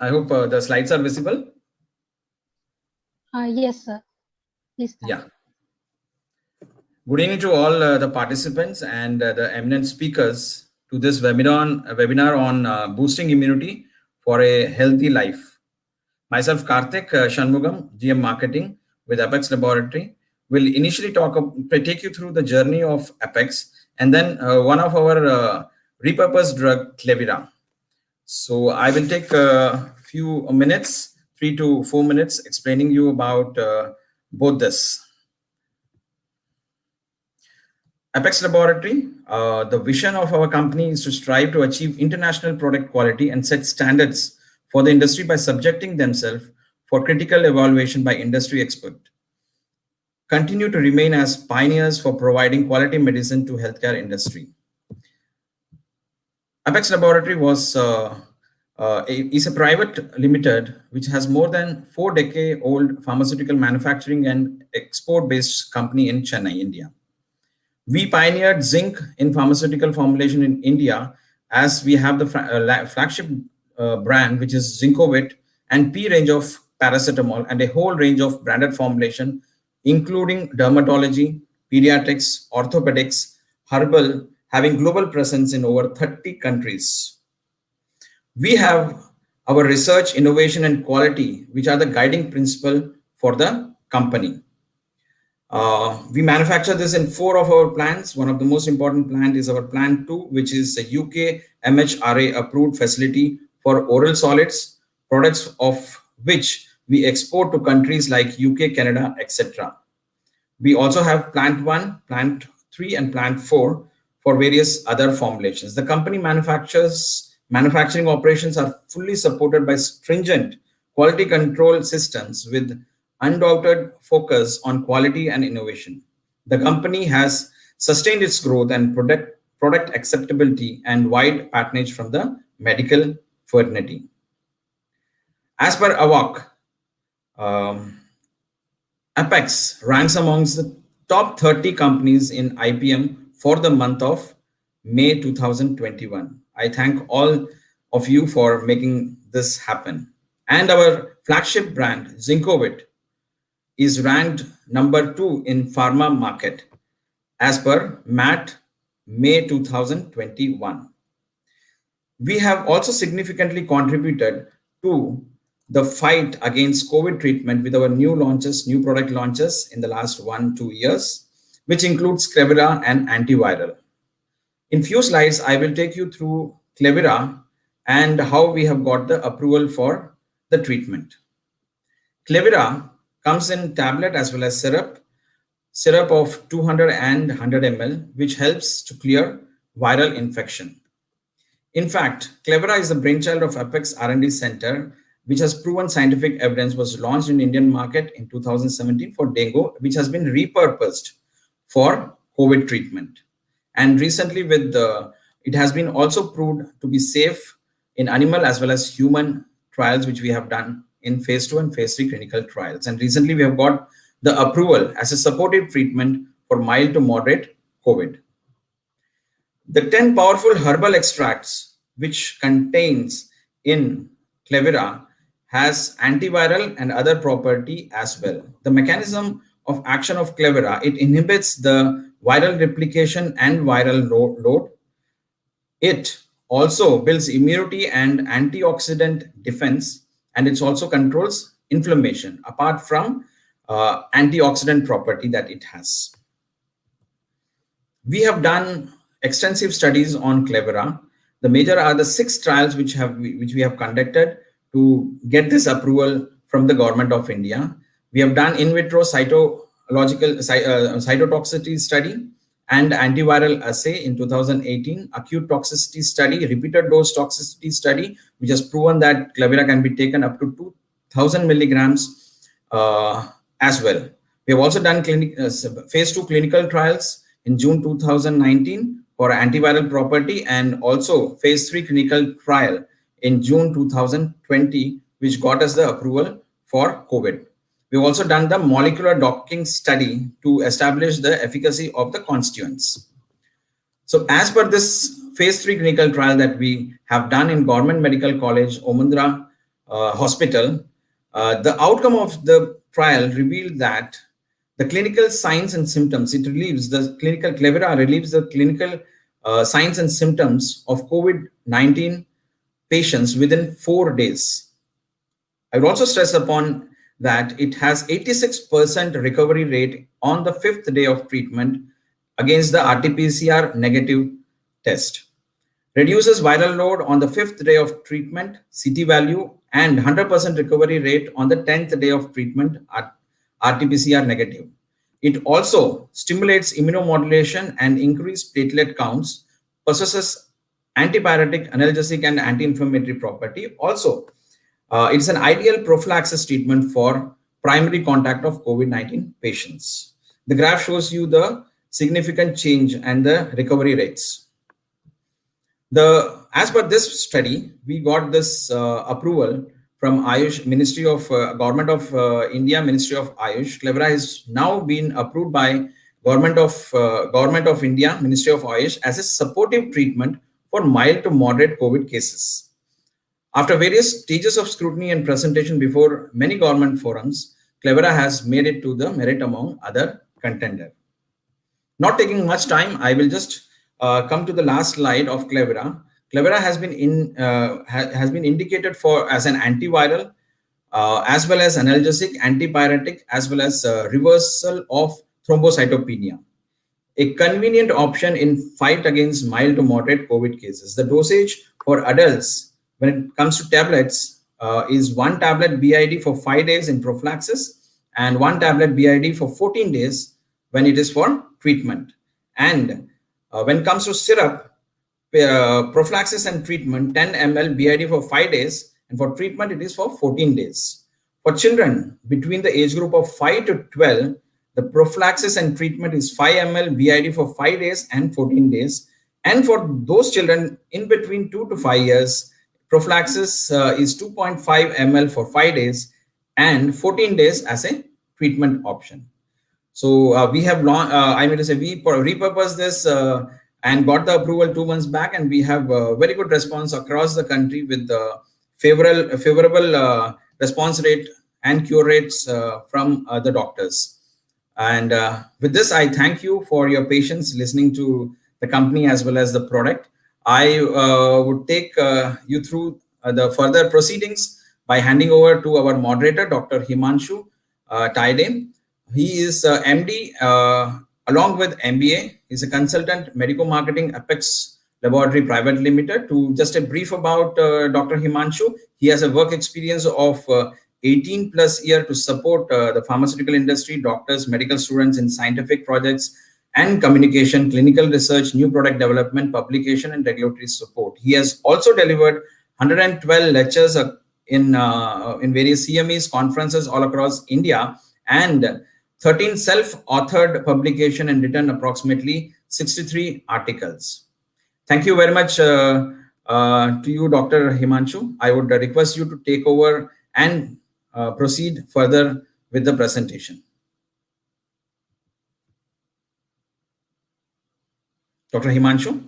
I hope the slides are visible. Yes, sir. Please start. Yeah. Good evening to all the participants and the eminent speakers to this webinar on boosting immunity for a healthy life. Myself, Karthik Shanmugam, GM Marketing with Apex Laboratory, will initially take you through the journey of Apex and then one of our repurposed drug, Clevira. So I will take a few minutes, 3 to 4 minutes, explaining you about both this. Apex Laboratory, the vision of our company is to strive to achieve international product quality and set standards for the industry by subjecting themselves for critical evaluation by industry experts. Continue to remain as pioneers for providing quality medicine to healthcare industry. Apex Laboratory is a private limited which has more than 4-decade-old pharmaceutical manufacturing and export-based company in Chennai, India. We pioneered zinc in pharmaceutical formulation in India, as we have the flagship brand, which is Zincovit, and P range of paracetamol, and a whole range of branded formulation, including dermatology, pediatrics, orthopedics, herbal, having global presence in over 30 countries. We have our research, innovation, and quality, which are the guiding principle for the company. We manufacture this in 4 of our plants. One of the most important plant is our plant 2, which is a UK MHRA approved facility for oral solids, products of which we export to countries like UK, Canada, etc. We also have plant 1, plant 3, and plant 4 for various other formulations. The company manufacturing operations are fully supported by stringent quality control systems with undoubted focus on quality and innovation. The company has sustained its growth and product acceptability and wide patronage from the medical fraternity. As per AWOC, Apex ranks amongst the top 30 companies in IPM for the month of May 2021. I thank all of you for making this happen. And our flagship brand, Zincovit, is ranked number 2 in pharma market as per MAT May 2021. We have also significantly contributed to the fight against COVID treatment with our new product launches in the last 1-2 years, which includes Clevira and antiviral. In few slides, I will take you through Clevira and how we have got the approval for the treatment. Clevira comes in tablet as well as syrup of 200 and 100 ml, which helps to clear viral infection. In fact, Clevira is the brainchild of Apex R&D Center, which has proven scientific evidence, was launched in Indian market in 2017 for dengue, which has been repurposed for COVID treatment. And recently it has been also proved to be safe in animal as well as human trials, which we have done in phase 2 and phase 3 clinical trials. And recently we have got the approval as a supportive treatment for mild to moderate COVID. The 10 powerful herbal extracts which contains in Clevira has antiviral and other property as well. The mechanism of action of Clevira, it inhibits the viral replication and viral load. It also builds immunity and antioxidant defense, and it also controls inflammation apart from antioxidant property that it has. We have done extensive studies on Clevira. The major are the 6 trials which we have conducted to get this approval from the government of India. We have done in vitro cytotoxicity study and antiviral assay in 2018, acute toxicity study, repeated dose toxicity study, which has proven that Clevira can be taken up to 2000 milligrams as well. We have also done phase 2 clinical trials in June 2019 for antiviral property, and also phase 3 clinical trial in June 2020, which got us the approval for COVID. We've also done the molecular docking study to establish the efficacy of the constituents. So as per this phase 3 clinical trial that we have done in Government Medical College, Omundra, Hospital. The outcome of the trial revealed that the clinical signs and symptoms, Clevera relieves the clinical signs and symptoms of COVID-19 patients within 4 days. I would also stress upon that it has 86% recovery rate on the 5th day of treatment against the RT-PCR negative test. Reduces viral load on the 5th day of treatment, CT value, and 100% recovery rate on the 10th day of treatment at RT-PCR negative. It also stimulates immunomodulation and increased platelet counts, possesses antipyretic, analgesic, and anti-inflammatory property. Also, it's an ideal prophylaxis treatment for primary contact of COVID-19 patients. The graph shows you the significant change and the recovery rates. As per this study, we got this approval from Ayush Ministry of Government of India, Ministry of Ayush. Clevera has now been approved by Government of India, Ministry of Ayush as a supportive treatment for mild to moderate COVID cases. After various stages of scrutiny and presentation before many government forums, Clevera has made it to the merit among other contenders. Not taking much time, I will just come to the last slide of Clevera. Clevera has been indicated as an antiviral, as well as analgesic, antipyretic, as well as reversal of thrombocytopenia. A convenient option in fight against mild to moderate COVID cases. The dosage for adults, when it comes to tablets, is 1 tablet BID for 5 days in prophylaxis and 1 tablet BID for 14 days when it is for treatment. And when it comes to syrup, prophylaxis and treatment, 10 ml BID for 5 days, and for treatment, it is for 14 days. For children between the age group of 5 to 12, the prophylaxis and treatment is 5 ml BID for 5 days and 14 days. And for those children in between 2 to 5 years, prophylaxis is 2.5 ml for 5 days and 14 days as a treatment option. So we have we repurposed this and got the approval 2 months back, and we have a very good response across the country with the favorable response rate and cure rates from the doctors. And with this, I thank you for your patience listening to the company as well as the product. I would take you through the further proceedings by handing over to our moderator, Dr. Himanshu Taide. He is MD along with MBA. He's a consultant, medical marketing, Apex Laboratory Private Limited. To just a brief about Dr. Himanshu, he has a work experience of 18 plus years to support the pharmaceutical industry, doctors, medical students in scientific projects and communication, clinical research, new product development, publication, and regulatory support. He has also delivered 112 lectures in various CMEs, conferences all across India, and 13 self-authored publication and written approximately 63 articles. Thank you very much to you, Dr. Himanshu. I would request you to take over and proceed further with the presentation. Dr. Himanshu?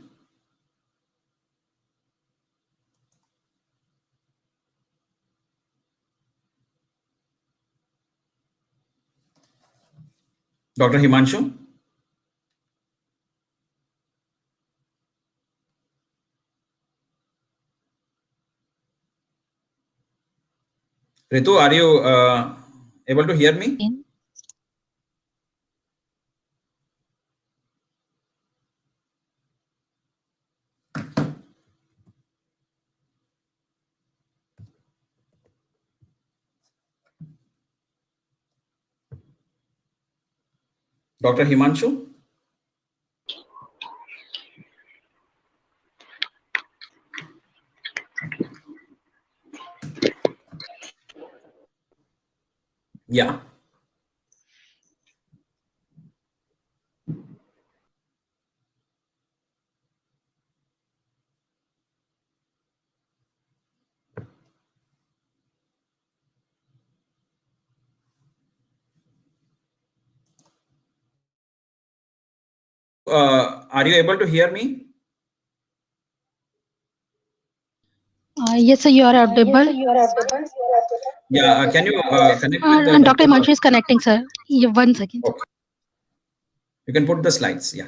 Dr. Himanshu? Ritu, are you able to hear me? Dr. Himanshu? Yeah. Are you able to hear me? Yes, sir, you are audible. Yeah, can you connect with the Dr. Himanshu is connecting, sir. Yeah, 1 second. Okay. You can put the slides. Yeah.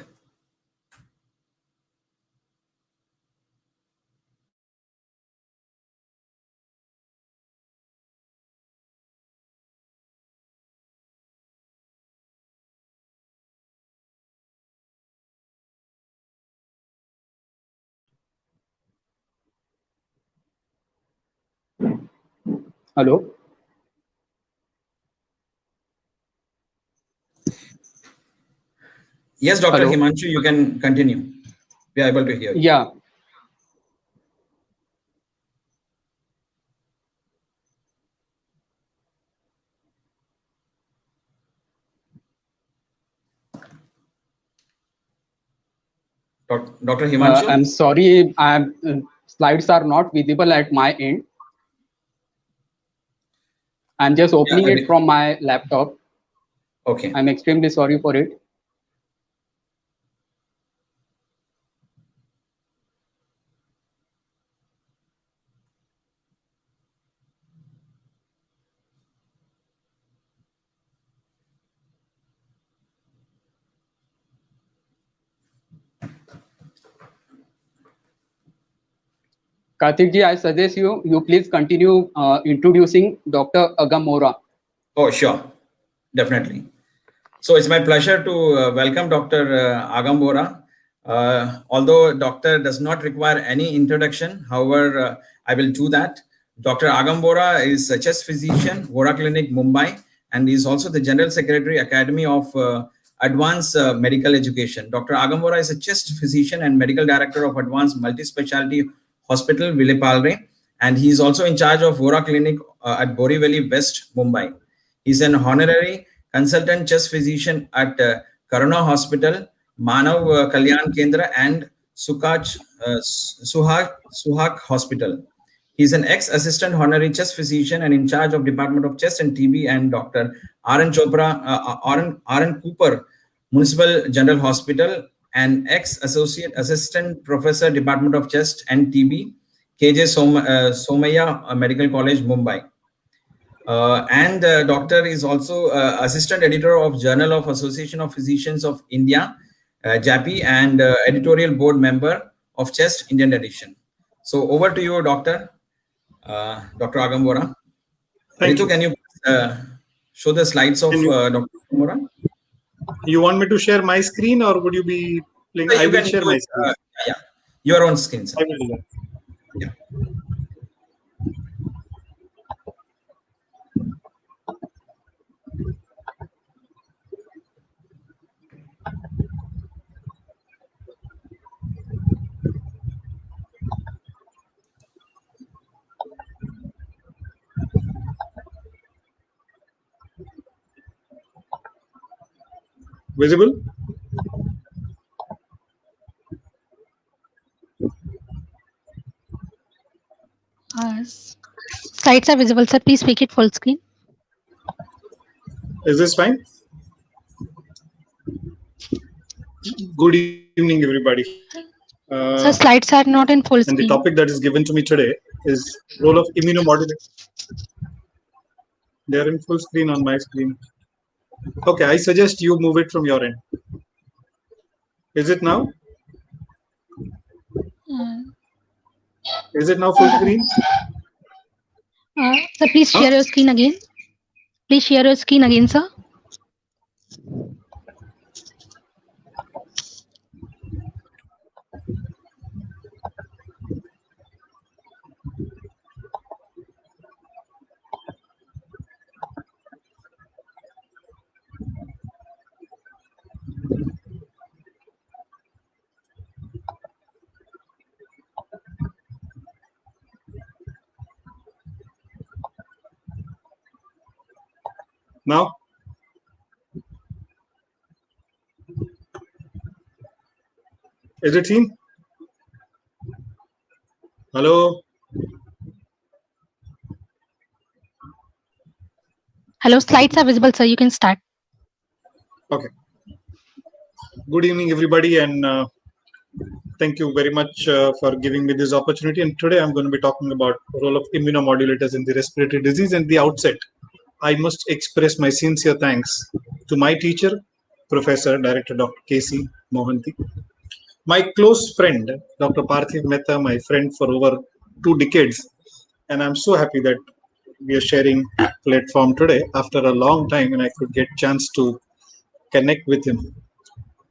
Hello. Yes, Dr. Hello. Himanshu, you can continue. We are able to hear you. Yeah. Dr. Himanshu? I'm sorry. Slides are not visible at my end. I'm just opening it from my laptop. Okay. I'm extremely sorry for it. Karthik ji, I suggest you please continue introducing Dr. Agamora. Oh, sure. Definitely. So it's my pleasure to welcome Dr. Agambora. Although doctor does not require any introduction, however, I will do that. Dr. Agambora is a chest physician, Vora Clinic, Mumbai, and is also the General Secretary, Academy of Advanced Medical Education. Dr. Agambora is a chest physician and Medical Director of Advanced Multi-Specialty Hospital, Vilepalre, and he is also in charge of Vora Clinic at Borivali West, Mumbai. He's an honorary consultant chest physician at Karuna Hospital, Manav Kalyan Kendra, and Suhak Hospital. He's an ex-assistant honorary chest physician and in charge of Department of Chest and TB and Dr. R.N. Cooper, Municipal General Hospital, and ex-associate assistant professor, Department of Chest and TB, KJ Somaya Medical College, Mumbai. And doctor is also assistant editor of Journal of Association of Physicians of India, JAPI, and editorial board member of Chest Indian edition. So over to you, Dr. Agambora. Ritu, can you show the slides of Dr. Agambora? You want me to share my screen or would you be playing? I will share my screen. Yeah, your own screen, sir. I will do that. Yeah. Visible? Slides are visible, sir. Please speak it full screen. Is this fine? Good evening, everybody. Sir, slides are not in full screen. And the topic that is given to me today is role of immunomodulation. They are in full screen on my screen. Okay, I suggest you move it from your end. Is it now? Is it now full screen? Sir, please share your screen again. Please share your screen again, sir. Now? Is it seen? Hello? Hello, slides are visible, sir. You can start. Okay. Good evening, everybody, and Thank you very much for giving me this opportunity. And today I'm going to be talking about the role of immunomodulators in the respiratory disease. And the outset, I must express my sincere thanks to my teacher, Professor Director Dr. K.C. Mohanty, my close friend, Dr. Parthiv Mehta, my friend for over 2 decades. And I'm so happy that we are sharing platform today after a long time and I could get chance to connect with him.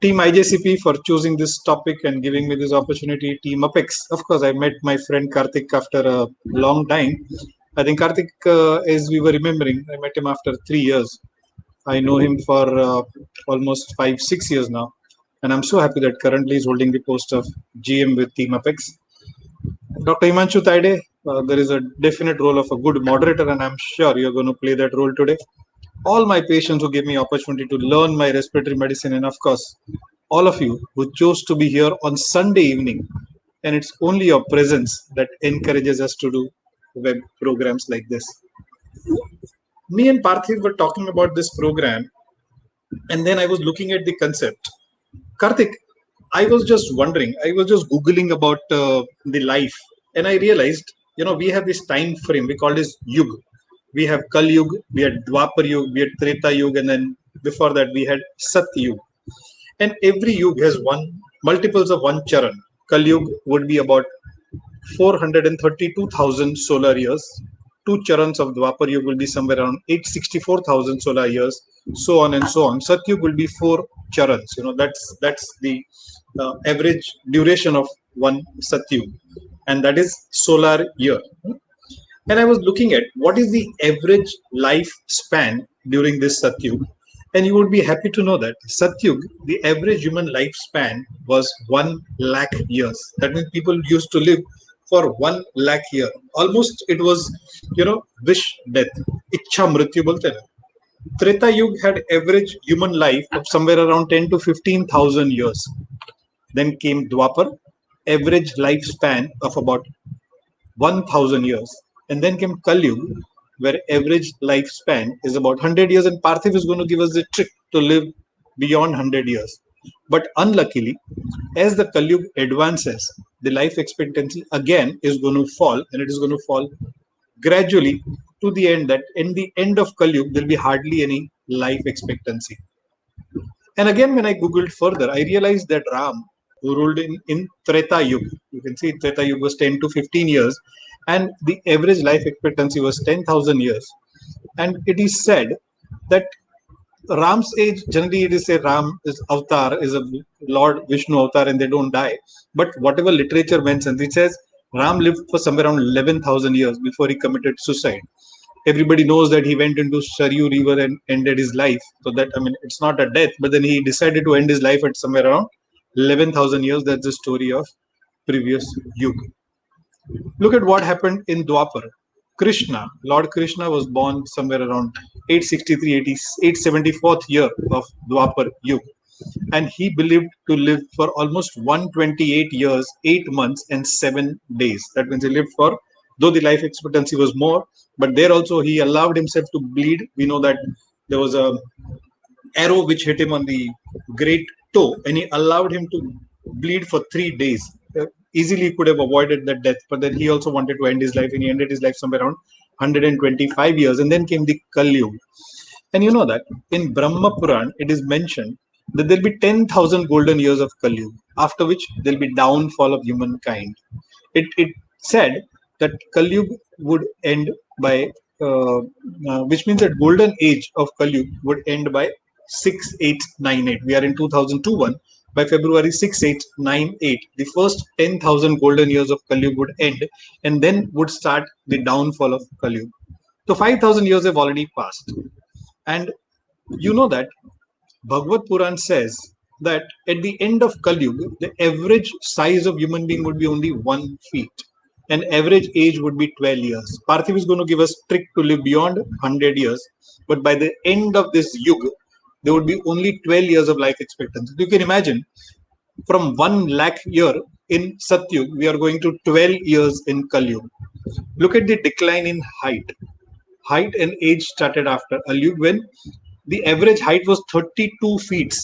Team IJCP for choosing this topic and giving me this opportunity. Team Apex, of course, I met my friend Karthik after a long time. I think Karthik, as we were remembering, I met him after 3 years. I know him for almost 5-6 years now. And I'm so happy that currently he's holding the post of GM with Team Apex. Dr. Himanshu Taide, there is a definite role of a good moderator, and I'm sure you're going to play that role today. All my patients who gave me opportunity to learn my respiratory medicine, and of course, all of you who chose to be here on Sunday evening. And it's only your presence that encourages us to do web programs like this. Me and Parthiv were talking about this program, and then I was looking at the concept. Karthik, I was just wondering, I was just Googling about the life, and I realized, we have this time frame, we call this Yug. We have Kal Yug, we had Dwapar Yug, we had Treta Yug, and then before that we had Sat Yug. And every Yug has multiples of one Charan. Kal Yug would be about 432,000 solar years. 2 Charans of Dwapar Yug will be somewhere around 864,000 solar years, so on and so on. Satyug will be 4 Charans. That's the average duration of one Satyug, and that is solar year. And I was looking at what is the average life span during this Satyug, and you would be happy to know that Satyug, the average human lifespan was 1 lakh years. That means people used to live for 1 lakh year. Almost it was, wish death. Ichha mrityu bolte na. Treta Yug had average human life of somewhere around 10 to 15,000 years. Then came Dwapar, average lifespan of about 1,000 years. And then came Kal Yug, where average lifespan is about 100 years. And Parthiv is going to give us the trick to live beyond 100 years. But unluckily, as the Kal Yug advances, the life expectancy again is going to fall, and it is going to fall gradually to the end that in the end of Kal Yug, there will be hardly any life expectancy. And again, when I Googled further, I realized that Ram, who ruled in Treta Yug, you can see Treta Yug was 10 to 15 years, and the average life expectancy was 10,000 years. And it is said that Ram's age, generally it is a Ram is avatar, is a Lord Vishnu avatar, and they don't die. But whatever literature mentions, it says Ram lived for somewhere around 11,000 years before he committed suicide. Everybody knows that he went into Saryu River and ended his life. So that, it's not a death, but then he decided to end his life at somewhere around 11,000 years. That's the story of previous Yug. Look at what happened in Dwapar. Krishna, Lord Krishna was born somewhere around 863, 874th year of Dwapar Yug. And he believed to live for almost 128 years, 8 months, and 7 days. That means he lived for, though the life expectancy was more, but there also he allowed himself to bleed. We know that there was a arrow which hit him on the great toe, and he allowed him to bleed for 3 days. Easily could have avoided that death, but then he also wanted to end his life, and he ended his life somewhere around 125 years. And then came the Kal Yuga. And you know that in Brahma Puran, it is mentioned that there'll be 10,000 golden years of Kal Yuga, after which there'll be downfall of humankind. It said that Kal Yuga would end by, which means that golden age of Kal Yuga would end by 6898. We are in 2021. By February 6898, the first 10,000 golden years of Kal Yuga would end, and then would start the downfall of Kal Yuga. So 5,000 years have already passed. And you know that Bhagavad Puran says that at the end of Kal Yuga, the average size of human being would be only 1 feet, and average age would be 12 years. Parthiv is going to give us trick to live beyond 100 years, but by the end of this Yuga, there would be only 12 years of life expectancy. You can imagine, from 1 lakh year in Satyug, we are going to 12 years in Kal Yuga. Look at the decline in height. Height and age started after Kal Yuga when the average height was 32 feet.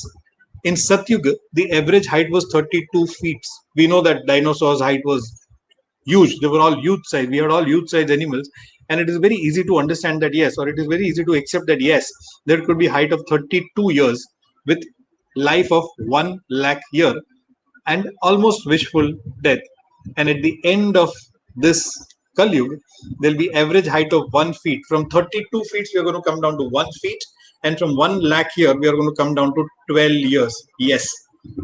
In Satyuga, the average height was 32 feet. We know that dinosaurs' height was huge. They were all huge size. We had all huge size animals. And it is very easy to understand that, yes, or it is very easy to accept that, yes, there could be height of 32 years with life of 1 lakh year and almost wishful death. And at the end of this Kali Yuga, there'll be average height of 1 feet. From 32 feet, we are going to come down to 1 feet. And from 1 lakh year, we are going to come down to 12 years. Yes,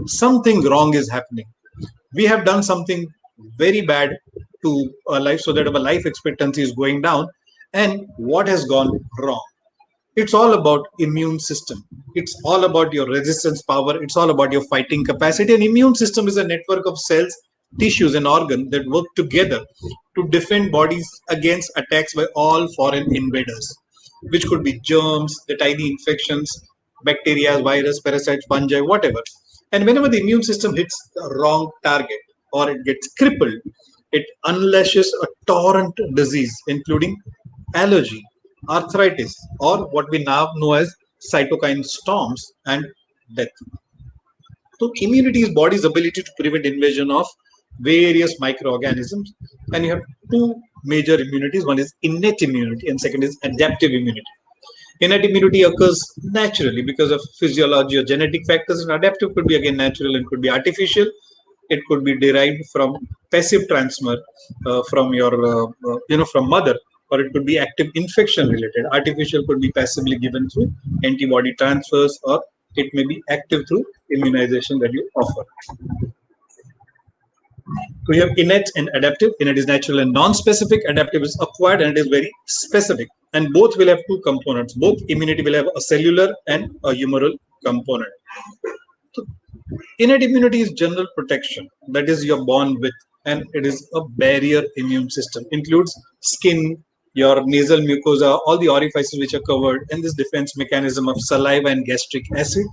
something wrong is happening. We have done something very bad to our life so that our life expectancy is going down. And what has gone wrong? It's all about immune system. It's all about your resistance power. It's all about your fighting capacity. An immune system is a network of cells, tissues, and organs that work together to defend bodies against attacks by all foreign invaders, which could be germs, the tiny infections, bacteria, virus, parasites, fungi, whatever. And whenever the immune system hits the wrong target or it gets crippled, it unleashes a torrent disease, including allergy, arthritis, or what we now know as cytokine storms and death. So immunity is body's ability to prevent invasion of various microorganisms. And you have two major immunities. One is innate immunity and second is adaptive immunity. Innate immunity occurs naturally because of physiology or genetic factors, and adaptive could be again natural and could be artificial. It could be derived from passive transfer from your, from mother, or it could be active infection related. Artificial could be passively given through antibody transfers, or it may be active through immunization that you offer. So you have innate and adaptive. Innate is natural and non-specific. Adaptive is acquired and it is very specific. And both will have two components. Both immunity will have a cellular and a humoral component. So innate immunity is general protection. That is you're born with, and it is a barrier immune system. Includes skin, your nasal mucosa, all the orifices which are covered, and this defense mechanism of saliva and gastric acid,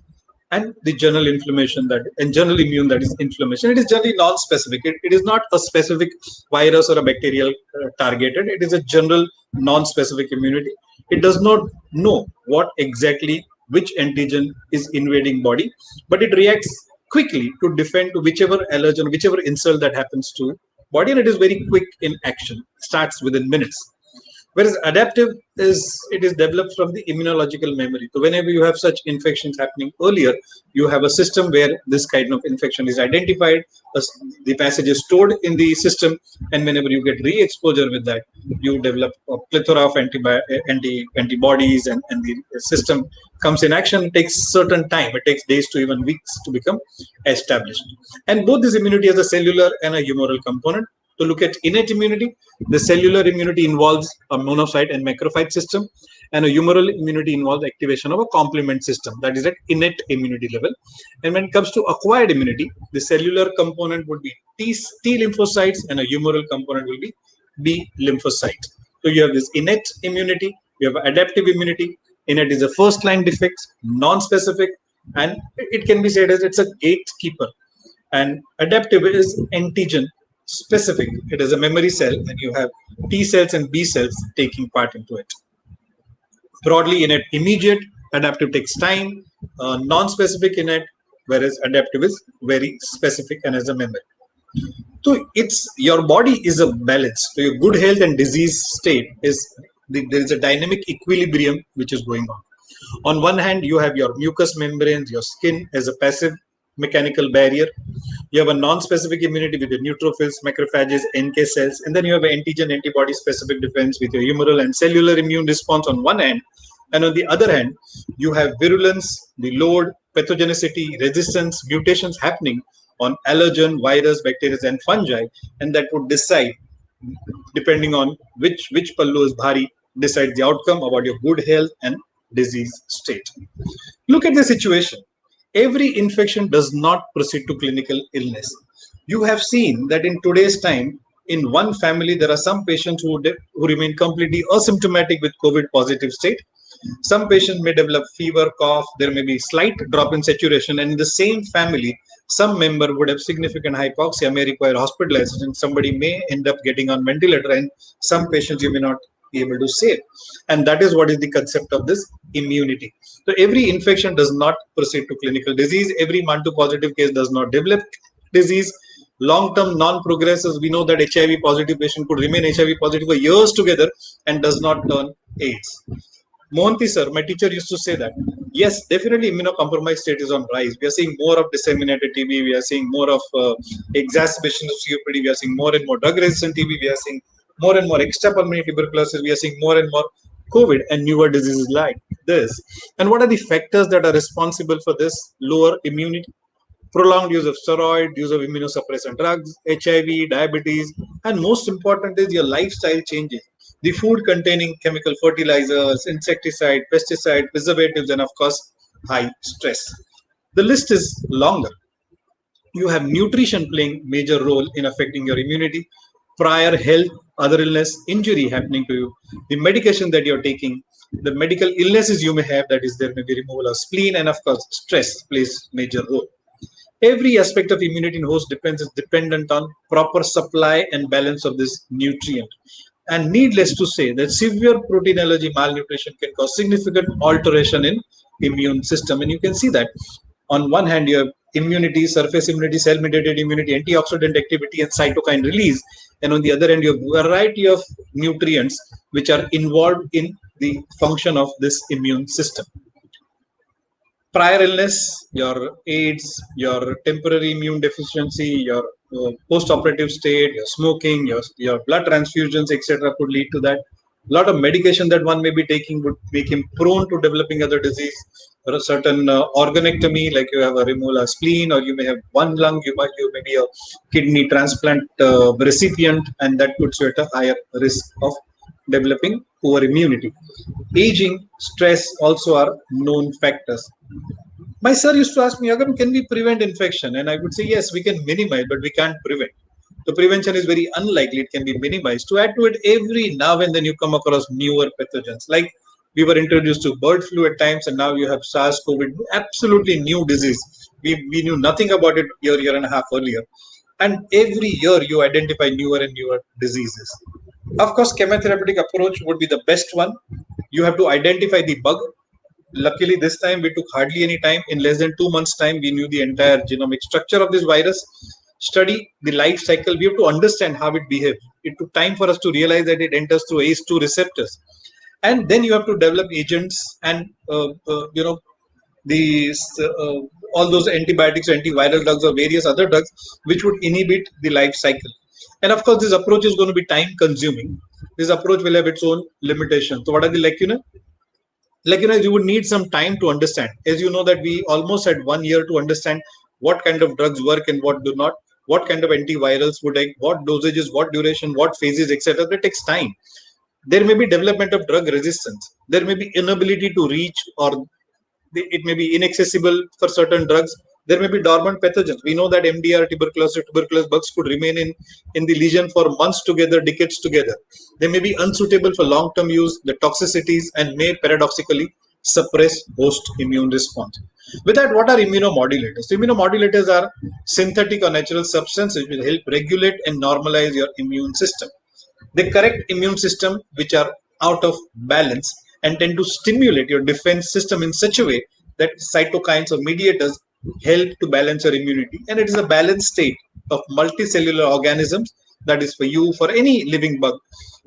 and the general inflammation and general immune, that is inflammation. It is generally non-specific. It is not a specific virus or a bacterial targeted. It is a general non-specific immunity. It does not know what exactly which antigen is invading body, but it reacts quickly to defend to whichever allergen, whichever insult that happens to body, and it is very quick in action, starts within minutes. Whereas adaptive it is developed from the immunological memory. So whenever you have such infections happening earlier, you have a system where this kind of infection is identified, the passage is stored in the system, and whenever you get re-exposure with that, you develop a plethora of antibodies, and the system comes in action. It takes certain time. It takes days to even weeks to become established. And both this immunity has a cellular and a humoral component. To look at innate immunity, the cellular immunity involves a monocyte and macrophage system, and a humoral immunity involves activation of a complement system, that is at innate immunity level. And when it comes to acquired immunity, the cellular component would be T lymphocytes, and a humoral component will be B lymphocyte. So you have this innate immunity, you have adaptive immunity. Innate is a first line defect, non-specific, and it can be said as it's a gatekeeper. And adaptive is antigen specific. It is a memory cell, and you have T cells and B cells taking part into it. Broadly, innate immediate, adaptive takes time, non-specific innate, whereas adaptive is very specific and has a memory. So it's your body is a balance. So your good health and disease state is there is a dynamic equilibrium which is going on. On one hand, you have your mucous membranes, your skin as a passive mechanical barrier. You have a non-specific immunity with your neutrophils, macrophages, NK cells, and then you have an antigen antibody specific defense with your humoral and cellular immune response on one hand. And on the other hand, you have virulence, the load, pathogenicity, resistance, mutations happening on allergen, virus, bacteria, and fungi, and that would decide, depending on which pallu is bhari, decide the outcome about your good health and disease state. Look at the situation. Every infection does not proceed to clinical illness. You have seen that in today's time, in one family, there are some patients who remain completely asymptomatic with COVID positive state. Some patients may develop fever, cough, there may be slight drop in saturation, and in the same family, some member would have significant hypoxia, may require hospitalization, somebody may end up getting on ventilator, and some patients you may not be able to save. And that is what is the concept of this immunity. So every infection does not proceed to clinical disease. Every MANTU positive case does not develop disease. Long-term non-progressives, we know that HIV positive patient could remain HIV positive for years together and does not turn AIDS. Mohanty sir, my teacher used to say that, yes, definitely immunocompromised state is on rise. We are seeing more of disseminated TB. We are seeing more of exacerbation of COPD. We are seeing more and more drug-resistant TB. We are seeing more and more extrapulmonary tuberculosis. We are seeing more and more COVID and newer diseases like this. And what are the factors that are responsible for this lower immunity? Prolonged use of steroid, use of immunosuppressant drugs, HIV, diabetes, and most important is your lifestyle changes. The food containing chemical fertilizers, insecticide, pesticide, preservatives, and of course, high stress. The list is longer. You have nutrition playing major role in affecting your immunity, prior health, other illness, injury happening to you, the medication that you're taking, the medical illnesses you may have, that is there may be removal of spleen, and of course, stress plays major role. Every aspect of immunity in host defense is dependent on proper supply and balance of this nutrient. And needless to say that severe protein allergy malnutrition can cause significant alteration in immune system. And you can see that on one hand, you have immunity, surface immunity, cell-mediated immunity, antioxidant activity, and cytokine release. And on the other hand, you have a variety of nutrients which are involved in the function of this immune system. Prior illness, your AIDS, your temporary immune deficiency, your post-operative state, your smoking, your blood transfusions, etc., could lead to that. A lot of medication that one may be taking would make him prone to developing other disease. Or a certain organectomy, like you have a removal of spleen, or you may have one lung, you may be a kidney transplant recipient, and that puts you at a higher risk of developing poor immunity. Aging, stress also are known factors. My sir used to ask me, Agam, can we prevent infection? And I would say, yes, we can minimize, but we can't prevent. The prevention is very unlikely. It can be minimized. To add to it, every now and then you come across newer pathogens. Like we were introduced to bird flu at times, and now you have SARS-CoV, absolutely new disease. We knew nothing about it year and a half earlier. And every year you identify newer and newer diseases. Of course, chemotherapeutic approach would be the best one. You have to identify the bug. Luckily, this time we took hardly any time. In less than 2 months' time, we knew the entire genomic structure of this virus. Study the life cycle. We have to understand how it behaves. It took time for us to realize that it enters through ACE2 receptors. And then you have to develop agents and, these all those antibiotics, antiviral drugs, or various other drugs which would inhibit the life cycle. And of course, this approach is going to be time consuming. This approach will have its own limitations. So what are the lacunae? You would need some time to understand. As you know that we almost had 1 year to understand what kind of drugs work and what do not, what kind of antivirals would take, what dosages, what duration, what phases, etc. That takes time. There may be development of drug resistance. There may be inability to reach, or it may be inaccessible for certain drugs. There may be dormant pathogens. We know that MDR, tuberculosis bugs could remain in the lesion for months together, decades together. They may be unsuitable for long-term use, the toxicities, and may paradoxically suppress host immune response. With that, what are immunomodulators? Immunomodulators are synthetic or natural substances which will help regulate and normalize your immune system. They correct immune system which are out of balance and tend to stimulate your defense system in such a way that cytokines or mediators help to balance your immunity. And it is a balanced state of multicellular organisms, that is for you, for any living bug,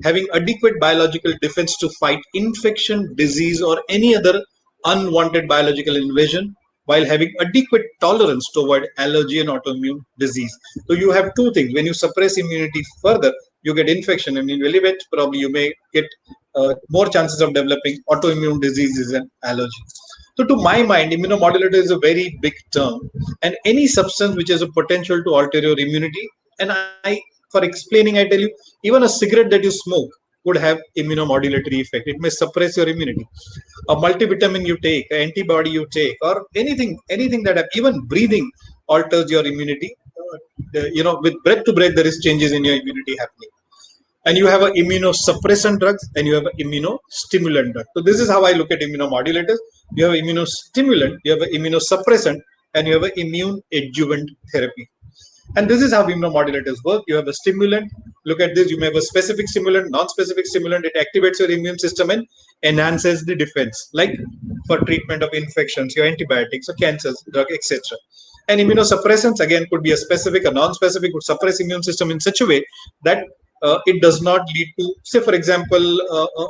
having adequate biological defense to fight infection, disease, or any other unwanted biological invasion, while having adequate tolerance to avoid allergy and autoimmune disease. So you have two things. When you suppress immunity further, you get infection, and in relevant, probably you may get more chances of developing autoimmune diseases and allergy. So to my mind, immunomodulator is a very big term, and any substance which has a potential to alter your immunity. And for explaining, I tell you, even a cigarette that you smoke would have immunomodulatory effect. It may suppress your immunity. A multivitamin you take, an antibody you take, or anything that even breathing alters your immunity. With breath to breath, there is changes in your immunity happening. And you have an immunosuppressant drugs and you have an immunostimulant drug. So this is how I look at immunomodulators. You have an immunostimulant, you have an immunosuppressant, and you have an immune adjuvant therapy. And this is how immunomodulators work. You have a stimulant. Look at this. You may have a specific stimulant, non-specific stimulant. It activates your immune system and enhances the defense, like for treatment of infections, your antibiotics or cancers, drug, etc. And immunosuppressants again could be a specific, a non-specific, would suppress immune system in such a way that it does not lead to, say, for example,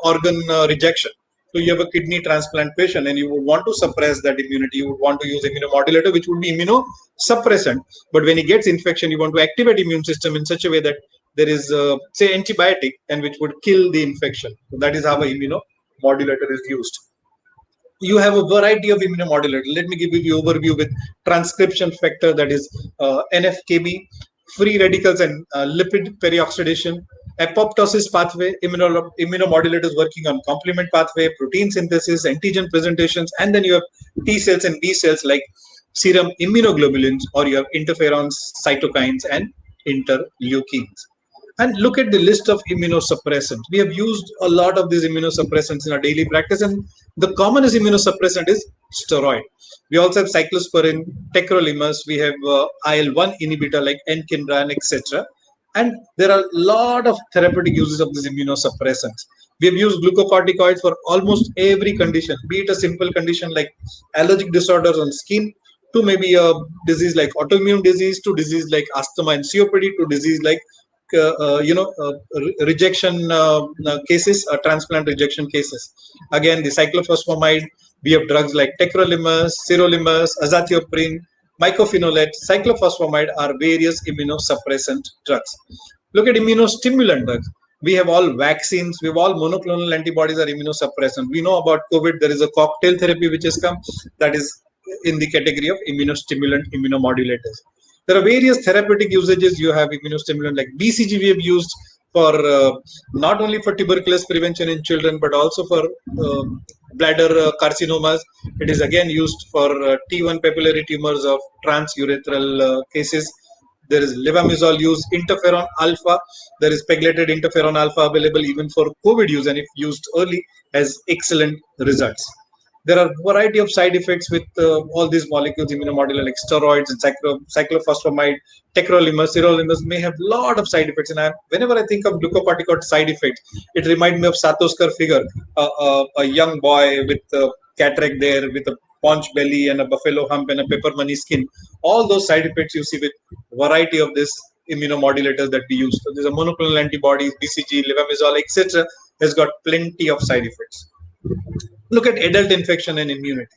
organ rejection. So you have a kidney transplant patient and you would want to suppress that immunity. You would want to use immunomodulator, which would be immunosuppressant. But when he gets infection, you want to activate immune system in such a way that there is, say, antibiotic, and which would kill the infection. So that is how an immunomodulator is used. You have a variety of immunomodulators. Let me give you the overview with transcription factor, that is NFKB, free radicals and lipid perioxidation, apoptosis pathway, immunomodulators working on complement pathway, protein synthesis, antigen presentations, and then you have T cells and B cells like serum immunoglobulins, or you have interferons, cytokines, and interleukins. And look at the list of immunosuppressants. We have used a lot of these immunosuppressants in our daily practice, and the commonest immunosuppressant is steroid. We also have cyclosporin, tacrolimus, we have IL-1 inhibitor like enkindran, etc. And there are a lot of therapeutic uses of these immunosuppressants. We have used glucocorticoids for almost every condition, be it a simple condition like allergic disorders on skin, to maybe a disease like autoimmune disease, to disease like asthma and COPD, to disease like rejection cases, transplant rejection cases. Again, the cyclophosphamide, we have drugs like tacrolimus, sirolimus, azathioprine, mycophenolate, cyclophosphamide are various immunosuppressant drugs. Look at immunostimulant drugs. We have all vaccines, we have all monoclonal antibodies are immunosuppressant. We know about COVID, there is a cocktail therapy which has come, that is in the category of immunostimulant, immunomodulators. There are various therapeutic usages. You have immunostimulant like BCG we have used for not only for tuberculosis prevention in children, but also for bladder carcinomas. It is again used for T1 papillary tumors of transurethral cases. There is levamisole used, interferon alpha. There is pegylated interferon alpha available even for COVID use, and if used early, has excellent results. There are a variety of side effects with all these molecules, immunomodulator like steroids and cyclophosphamide, tacrolimus, sirolimus may have a lot of side effects. And whenever I think of glucocorticoid side effects, it reminds me of Satoskar figure, a young boy with cataract there, with a paunch belly and a buffalo hump and a pepper money skin. All those side effects you see with variety of this immunomodulators that we use. So there's a monoclonal antibodies, BCG, levamisole, etc. has got plenty of side effects. Look at adult infection and immunity.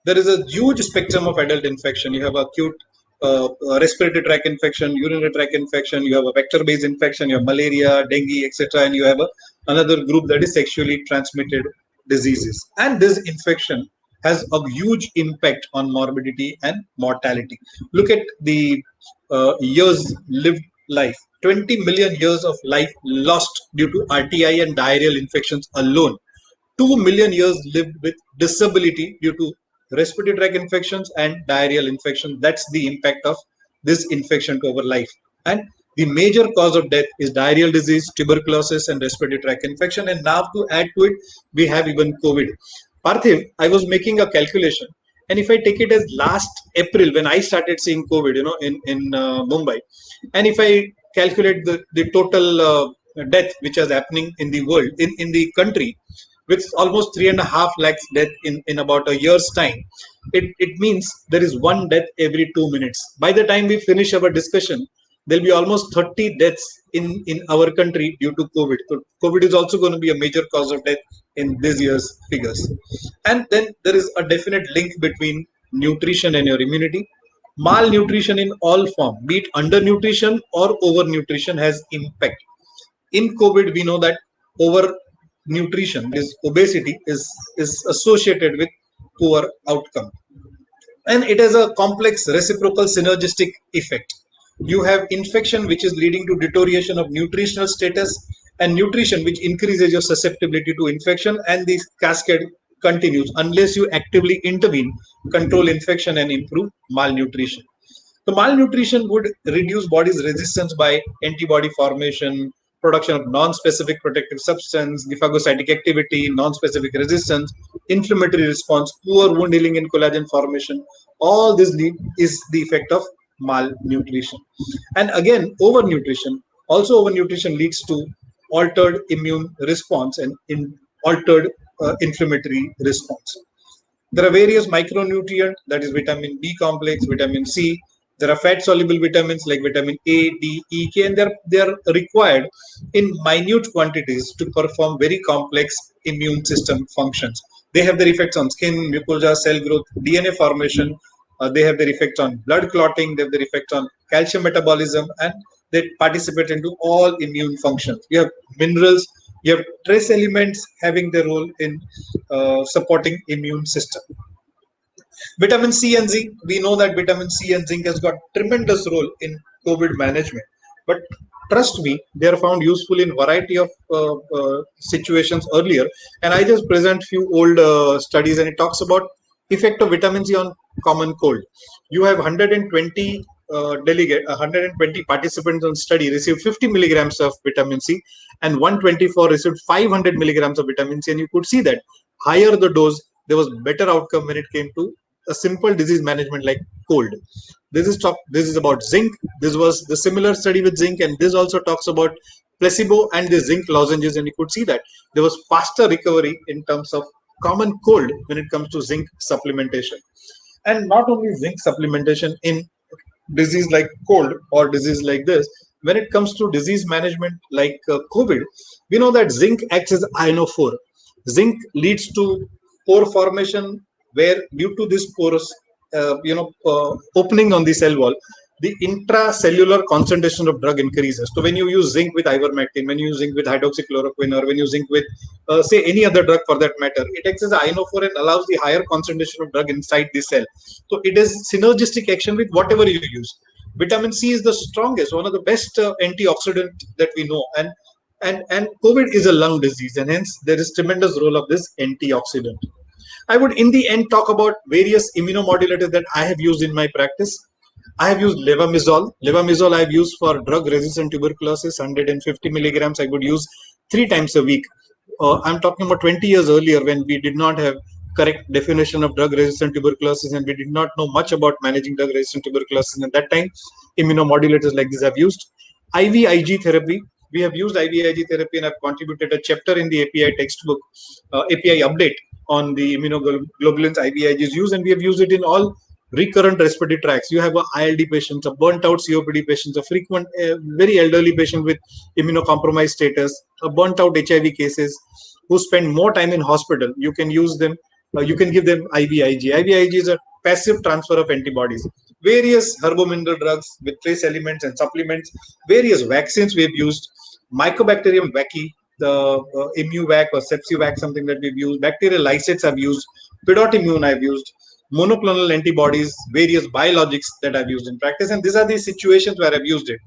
There is a huge spectrum of adult infection. You have acute respiratory tract infection, urinary tract infection, you have a vector-based infection, you have malaria, dengue, etc. And you have another group that is sexually transmitted diseases. And this infection has a huge impact on morbidity and mortality. Look at the years lived life. 20 million years of life lost due to RTI and diarrheal infections alone. 2 million years lived with disability due to respiratory tract infections and diarrheal infection. That's the impact of this infection to our life. And the major cause of death is diarrheal disease, tuberculosis, and respiratory tract infection. And now to add to it, we have even COVID. Parthiv, I was making a calculation. And if I take it as last April, when I started seeing COVID, in Mumbai, and if I calculate the total death which is happening in the world, in the country, with almost 3.5 lakhs death in about a year's time, it means there is one death every 2 minutes. By the time we finish our discussion, there'll be almost 30 deaths in our country due to COVID. So COVID is also going to be a major cause of death in this year's figures. And then there is a definite link between nutrition and your immunity. Malnutrition in all form, be it undernutrition or overnutrition, has impact. In COVID, we know that overnutrition, is obesity, is associated with poor outcome. And it has a complex reciprocal synergistic effect. You have infection which is leading to deterioration of nutritional status, and nutrition which increases your susceptibility to infection, and this cascade continues unless you actively intervene, control infection, and improve malnutrition. So malnutrition would reduce body's resistance by antibody formation, production of non-specific protective substance, the phagocytic activity, non-specific resistance, inflammatory response, poor wound healing and collagen formation. All this is the effect of malnutrition. And again, overnutrition. Also, overnutrition leads to altered immune response and altered inflammatory response. There are various micronutrients, that is vitamin B complex, vitamin C. There are fat-soluble vitamins like vitamin A, D, E, K, and they are required in minute quantities to perform very complex immune system functions. They have their effects on skin, mucosa, cell growth, DNA formation. They have their effects on blood clotting. They have their effects on calcium metabolism, and they participate into all immune functions. You have minerals. You have trace elements having their role in supporting immune system. Vitamin C and zinc, we know that vitamin C and zinc has got tremendous role in COVID management. But trust me, they are found useful in variety of situations earlier. And I just present few old studies, and it talks about effect of vitamin C on common cold. You have 120 120 participants on study received 50 milligrams of vitamin C, and 124 received 500 milligrams of vitamin C. And you could see that higher the dose, there was better outcome when it came to a simple disease management like cold. This is about zinc. This was the similar study with zinc, and this also talks about placebo and the zinc lozenges, and you could see that there was faster recovery in terms of common cold when it comes to zinc supplementation. And not only zinc supplementation in disease like cold or disease like this, when it comes to disease management like COVID, we know that zinc acts as ionophore. Zinc leads to pore formation, where due to this porous opening on the cell wall, the intracellular concentration of drug increases. So when you use zinc with ivermectin, when you use zinc with hydroxychloroquine, or when you use zinc with say any other drug for that matter, it acts as an ionophore and allows the higher concentration of drug inside the cell. So it is synergistic action with whatever you use. Vitamin C is the strongest, one of the best antioxidant that we know, and COVID is a lung disease, and hence there is tremendous role of this antioxidant. I would in the end talk about various immunomodulators that I have used in my practice. I have used levamisole. Levamisole I have used for drug-resistant tuberculosis, 150 milligrams. I would use 3 times a week. I'm talking about 20 years earlier, when we did not have correct definition of drug-resistant tuberculosis, and we did not know much about managing drug-resistant tuberculosis. At that time, immunomodulators like this I've used. IVIG therapy. We have used IVIG therapy, and I've contributed a chapter in the API textbook, API update on the immunoglobulins IVIG is used, and we have used it in all recurrent respiratory tracts. You have a ILD patients, a burnt out COPD patients, a frequent, very elderly patient with immunocompromised status, a burnt out HIV cases who spend more time in hospital. You can use them, you can give them IVIG. IVIG is a passive transfer of antibodies. Various herbomineral drugs with trace elements and supplements, various vaccines we have used, Mycobacterium vacci, the Imuvac or Sepsivac, something that we've used, bacterial lysates I've used, Pidotimune I've used, monoclonal antibodies, various biologics that I've used in practice. And these are the situations where I've used it.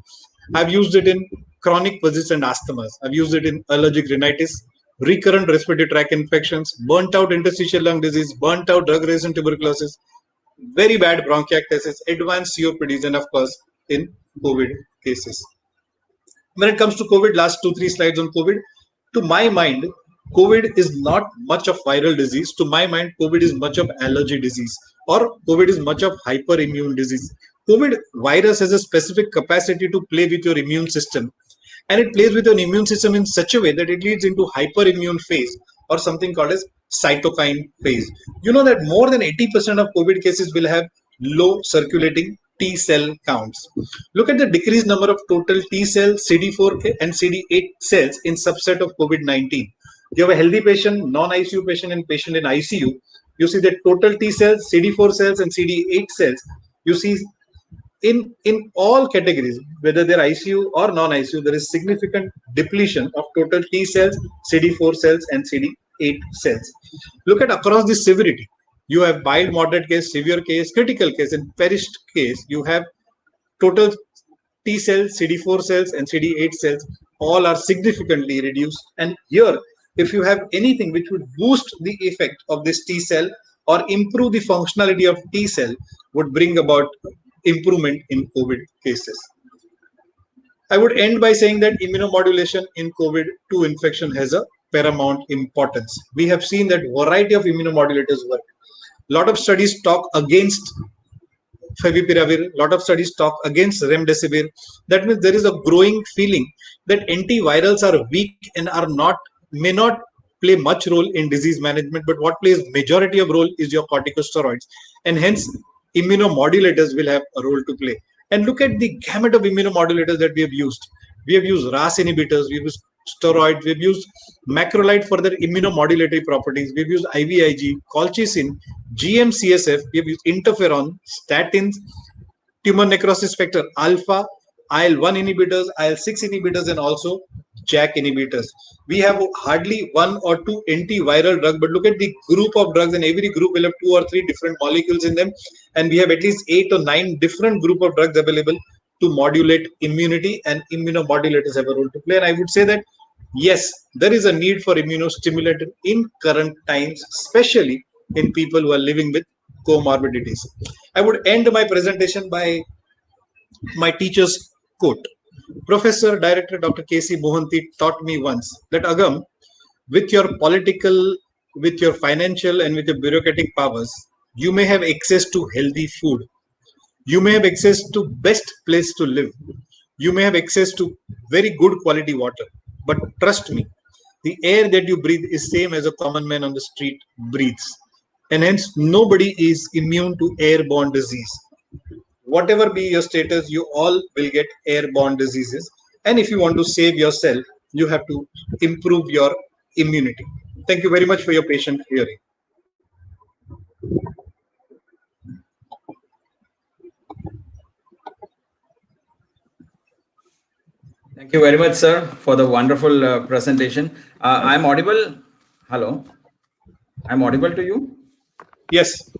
I've used it in chronic persistent asthmas. I've used it in allergic rhinitis, recurrent respiratory tract infections, burnt out interstitial lung disease, burnt out drug-resistant tuberculosis, very bad bronchiectasis, advanced COPDs, and of course in COVID cases. When it comes to COVID, last 2-3 slides on COVID. To my mind, COVID is not much of viral disease. To my mind, COVID is much of allergy disease, or COVID is much of hyperimmune disease. COVID virus has a specific capacity to play with your immune system, and it plays with your immune system in such a way that it leads into hyperimmune phase, or something called as cytokine phase. You know that more than 80% of COVID cases will have low circulating T cell counts. Look at the decreased number of total T cells, CD4 and CD8 cells in subset of COVID-19. You have a healthy patient, non-ICU patient, and patient in ICU. You see that total T cells, CD4 cells, and CD8 cells, you see in all categories, whether they're ICU or non-ICU, there is significant depletion of total T cells, CD4 cells, and CD8 cells. Look at across the severity. You have mild, moderate case, severe case, critical case, and perished case. You have total T cells, CD4 cells, and CD8 cells. All are significantly reduced. And here, if you have anything which would boost the effect of this T cell or improve the functionality of T cell, would bring about improvement in COVID cases. I would end by saying that immunomodulation in COVID-2 infection has a paramount importance. We have seen that variety of immunomodulators work. A lot of studies talk against favipiravir, a lot of studies talk against remdesivir. That means there is a growing feeling that antivirals are weak and may not play much role in disease management, but what plays majority of role is your corticosteroids, and hence immunomodulators will have a role to play. And look at the gamut of immunomodulators that we have used. We have used RAS inhibitors, we've used steroids, we've used macrolide for their immunomodulatory properties, we've used IVIG, colchicine, GM-CSF, we've used interferon, statins, tumor necrosis factor alpha, IL-1 inhibitors, IL-6 inhibitors, and also JAK inhibitors. We have hardly one or two antiviral drugs, but look at the group of drugs, and every group will have 2 or 3 different molecules in them. And we have at least 8 or 9 different group of drugs available to modulate immunity, and immunomodulators have a role to play. And I would say that, yes, there is a need for immunostimulator in current times, especially in people who are living with comorbidities. I would end my presentation by my teacher's quote. Professor Director Dr. K.C. Mohanty taught me once that, Agam, with your political, with your financial, and with your bureaucratic powers, you may have access to healthy food. You may have access to best place to live. You may have access to very good quality water. But trust me, the air that you breathe is same as a common man on the street breathes. And hence, nobody is immune to airborne disease. Whatever be your status, you all will get airborne diseases. And if you want to save yourself, you have to improve your immunity. Thank you very much for your patient hearing. Thank you very much, sir, for the wonderful presentation. I'm audible. Hello. I'm audible to you? Yes.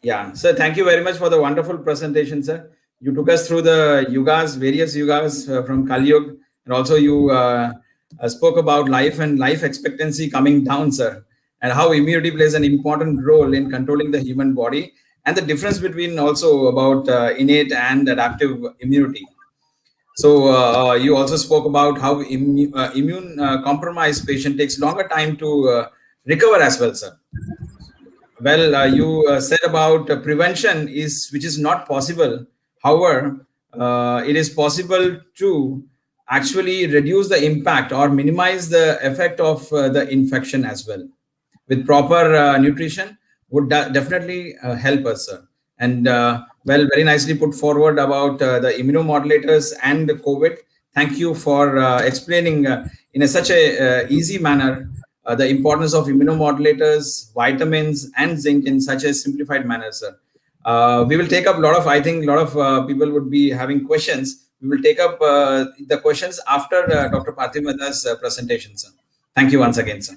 Yeah. Sir, thank you very much for the wonderful presentation, sir. You took us through the yugas, various yugas from Kali Yuga, and also you spoke about life and life expectancy coming down, sir, and how immunity plays an important role in controlling the human body, and the difference between also about innate and adaptive immunity. So you also spoke about how immune compromised patient takes longer time to recover as well, sir. Well, you said about prevention which is not possible. However, it is possible to actually reduce the impact or minimize the effect of the infection as well. With proper nutrition would definitely help us, sir. And well, very nicely put forward about the immunomodulators and the COVID. Thank you for explaining in such a easy manner the importance of immunomodulators, vitamins, and zinc in such a simplified manner, sir. We will take up I think a lot of people would be having questions. We will take up the questions after Dr. Parthiv Mehta's presentation, sir. Thank you once again, sir.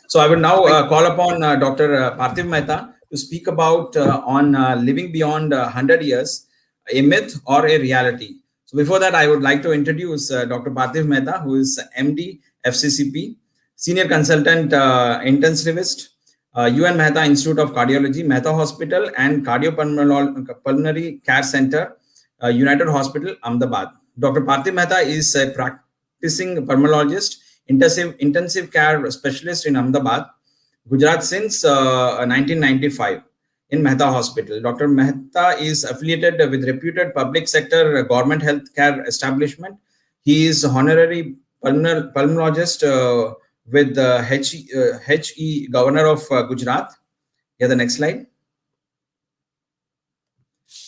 So I will now call upon Dr. Parthiv Mehta to speak about on living beyond 100 years, a myth or a reality. So before that, I would like to introduce Dr. Parthiv Mehta, who is MD, FCCP, Senior Consultant Intensivist, UN Mehta Institute of Cardiology, Mehta Hospital and Cardiopulmonary Care Center, United Hospital, Ahmedabad. Dr. Parthiv Mehta is a practicing pulmonologist, intensive care specialist in Ahmedabad, Gujarat since 1995 in Mehta Hospital. Dr. Mehta is affiliated with reputed public sector government healthcare establishment. He is honorary pulmonologist with HE Governor of Gujarat. Yeah, the next slide.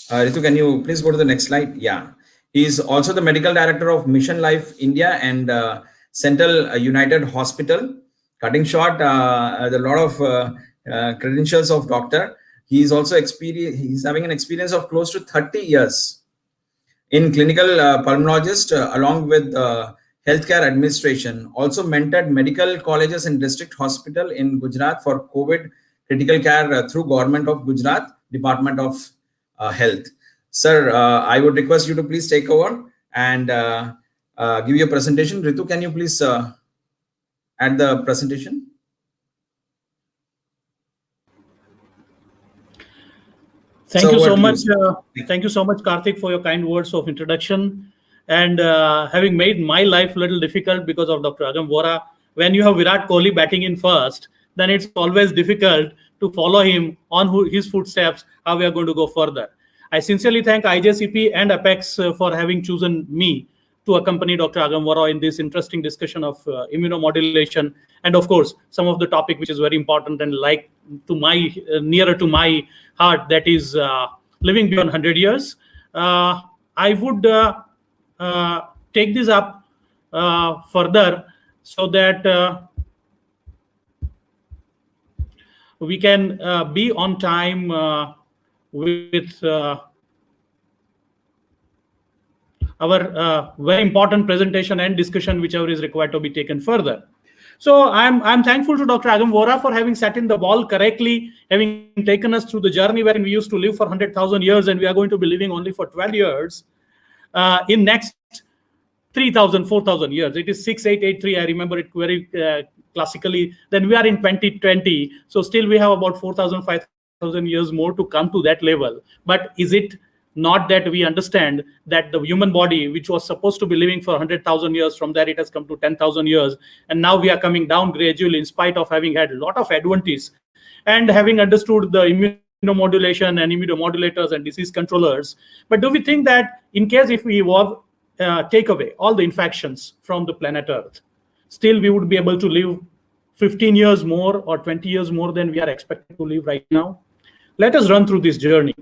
Ritu, can you please go to the next slide? Yeah. He is also the medical director of Mission Life India and Central United Hospital. Cutting short, a lot of credentials of doctor. He is also he's having an experience of close to 30 years in clinical pulmonologist along with healthcare administration. Also mentored medical colleges and district hospital in Gujarat for COVID critical care through Government of Gujarat Department of Health. Sir, I would request you to please take over and give your presentation. Ritu, can you please add the presentation? Thank you so much. Thank you so much, Karthik, for your kind words of introduction. And having made my life a little difficult because of Dr. Agam Vora, when you have Virat Kohli batting in first, then it's always difficult to follow him on his footsteps, how we are going to go further. I sincerely thank IJCP and Apex for having chosen me to accompany Dr. Agam Vora in this interesting discussion of immunomodulation, and of course, some of the topic which is very important and like to my nearer to my heart, that is living beyond 100 years. I would take this up further so that we can be on time with our very important presentation and discussion, whichever is required to be taken further. So I'm thankful to Dr. Agam Vora for having set in the ball correctly, having taken us through the journey wherein we used to live for 100,000 years and we are going to be living only for 12 years. In next 3,000, 4,000 years, it is 6883. I remember it very classically. Then we are in 2020. So still we have about 4,000, 5,000 years more to come to that level. But is it not that we understand that the human body, which was supposed to be living for 100,000 years, from there it has come to 10,000 years. And now we are coming down gradually in spite of having had a lot of advantages and having understood the immunomodulation and immunomodulators and disease controllers. But do we think that in case if we take away all the infections from the planet Earth, still we would be able to live 15 years more or 20 years more than we are expected to live right now? Let us run through this journey.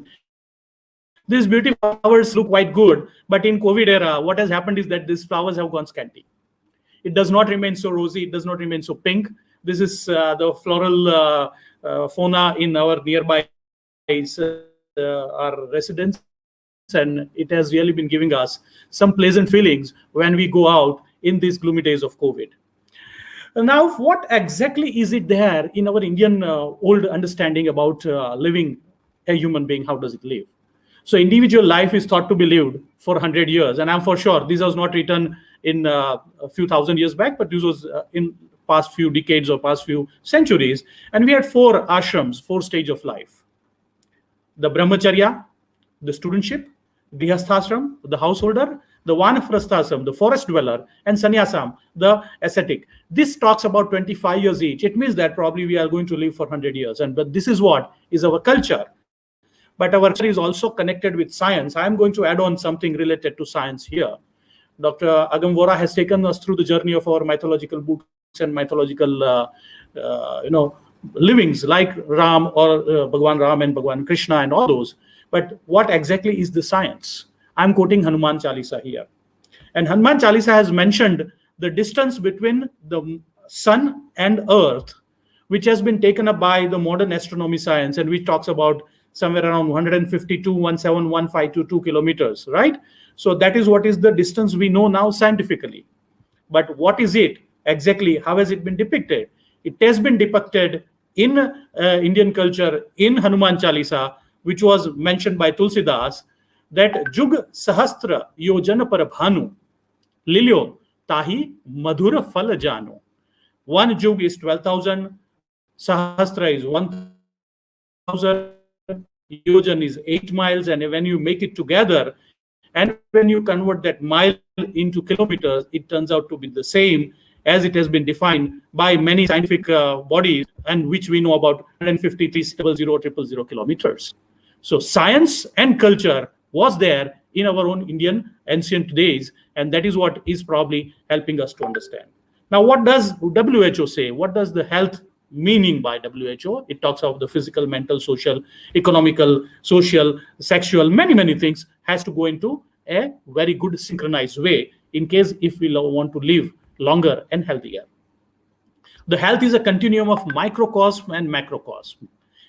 These beautiful flowers look quite good, but in COVID era, what has happened is that these flowers have gone scanty. It does not remain so rosy. It does not remain so pink. This is the floral fauna in our nearby our residence, and it has really been giving us some pleasant feelings when we go out in these gloomy days of COVID. Now, what exactly is it there in our Indian old understanding about living a human being? How does it live? So individual life is thought to be lived for 100 years. And I'm for sure this was not written in a few thousand years back, but this was in past few decades or past few centuries. And we had 4 ashrams, 4 stages of life. The brahmacharya, the studentship, grihasthashram, the householder, the vanaprasthashram, the forest dweller, and sannyasam, the ascetic. This talks about 25 years each. It means that probably we are going to live for 100 years. But this is what is our culture. But our culture is also connected with science. I'm going to add on something related to science here. Dr. Agam Vora has taken us through the journey of our mythological books and mythological, livings like Ram or Bhagwan Ram and Bhagwan Krishna and all those. But what exactly is the science? I'm quoting Hanuman Chalisa here. And Hanuman Chalisa has mentioned the distance between the sun and earth, which has been taken up by the modern astronomy science, and which talks about somewhere around 152.171.522 kilometers, right? So that is what is the distance we know now scientifically. But what is it exactly? How has it been depicted? It has been depicted in Indian culture in Hanuman Chalisa, which was mentioned by Tulsidas, that Jug Sahastra Yojana Parabhanu Lilyo Tahi Madhura Fala Jano. One Jug is 12,000, Sahasra is 1,000, Yojan is 8 miles, and when you make it together and when you convert that mile into kilometers, it turns out to be the same as it has been defined by many scientific bodies, and which we know about 153,000 kilometers. So science and culture was there in our own Indian ancient days, and that is what is probably helping us to understand. Now, what does WHO say? What does the health meaning by WHO? It talks of the physical, mental, social, economical, social, sexual, many things has to go into a very good synchronized way in case if we want to live longer and healthier. The health is a continuum of microcosm and macrocosm.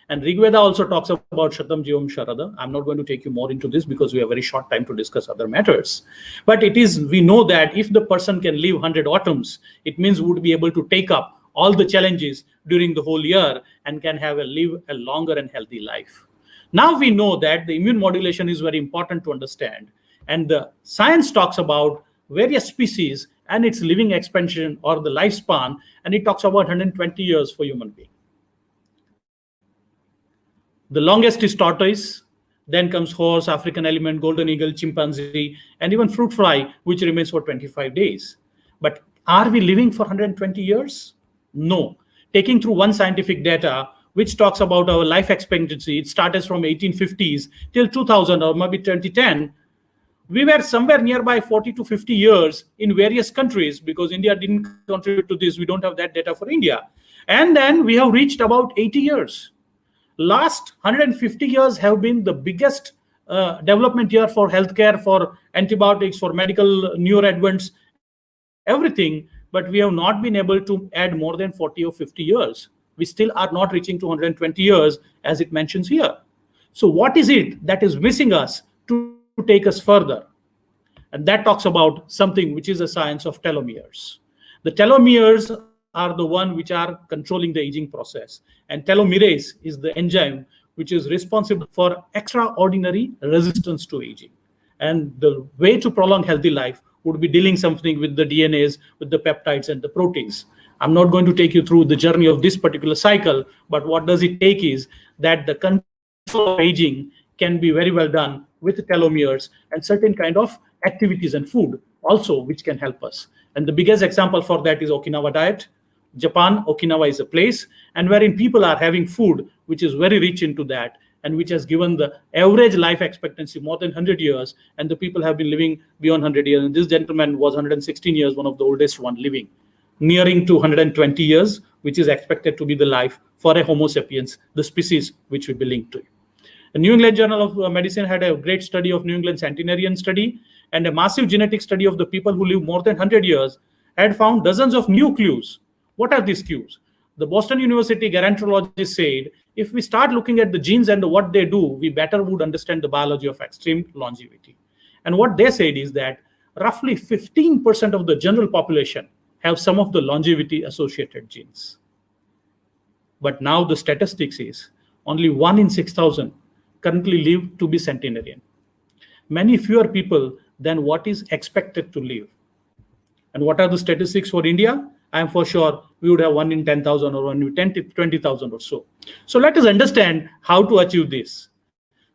And Rigveda also talks about Shatam Jivam Sharada. I'm not going to take you more into this because we have very short time to discuss other matters. But it is, we know that if the person can live 100 autumns, it means we would be able to take up all the challenges during the whole year and can live a longer and healthy life. Now we know that the immune modulation is very important to understand. And the science talks about various species and its living expansion or the lifespan, and it talks about 120 years for human being. The longest is tortoise, then comes horse, African elephant, golden eagle, chimpanzee, and even fruit fly, which remains for 25 days. But are we living for 120 years? No. Taking through one scientific data, which talks about our life expectancy, it started from 1850s till 2000 or maybe 2010, We were somewhere nearby 40 to 50 years in various countries, because India didn't contribute to this. We don't have that data for India. And then we have reached about 80 years. Last 150 years have been the biggest development year for healthcare, for antibiotics, for medical newer advents, everything. But we have not been able to add more than 40 or 50 years. We still are not reaching 220 years, as it mentions here. So what is it that is missing us to take us further? And that talks about something which is a science of telomeres. The telomeres are the one which are controlling the aging process. And telomerase is the enzyme which is responsible for extraordinary resistance to aging. And the way to prolong healthy life would be dealing something with the DNAs, with the peptides and the proteins. I'm not going to take you through the journey of this particular cycle, but what does it take is that the control of aging can be very well done with telomeres and certain kind of activities and food also, which can help us. And the biggest example for that is Okinawa diet. Japan, Okinawa is a place, and wherein people are having food which is very rich into that, and which has given the average life expectancy more than 100 years, and the people have been living beyond 100 years. And this gentleman was 116 years, one of the oldest one living, nearing to 120 years, which is expected to be the life for a Homo sapiens, the species which we belong to. The New England Journal of Medicine had a great study of New England centenarian study, and a massive genetic study of the people who live more than 100 years had found dozens of new clues. What are these clues? The Boston University gerontologist said, if we start looking at the genes and what they do, we better would understand the biology of extreme longevity. And what they said is that roughly 15% of the general population have some of the longevity associated genes. But now the statistics is only 1 in 6,000 currently live to be centenarian. Many fewer people than what is expected to live. And what are the statistics for India? I am for sure we would have 1 in 10,000 or 1 in 20,000 or so. So let us understand how to achieve this.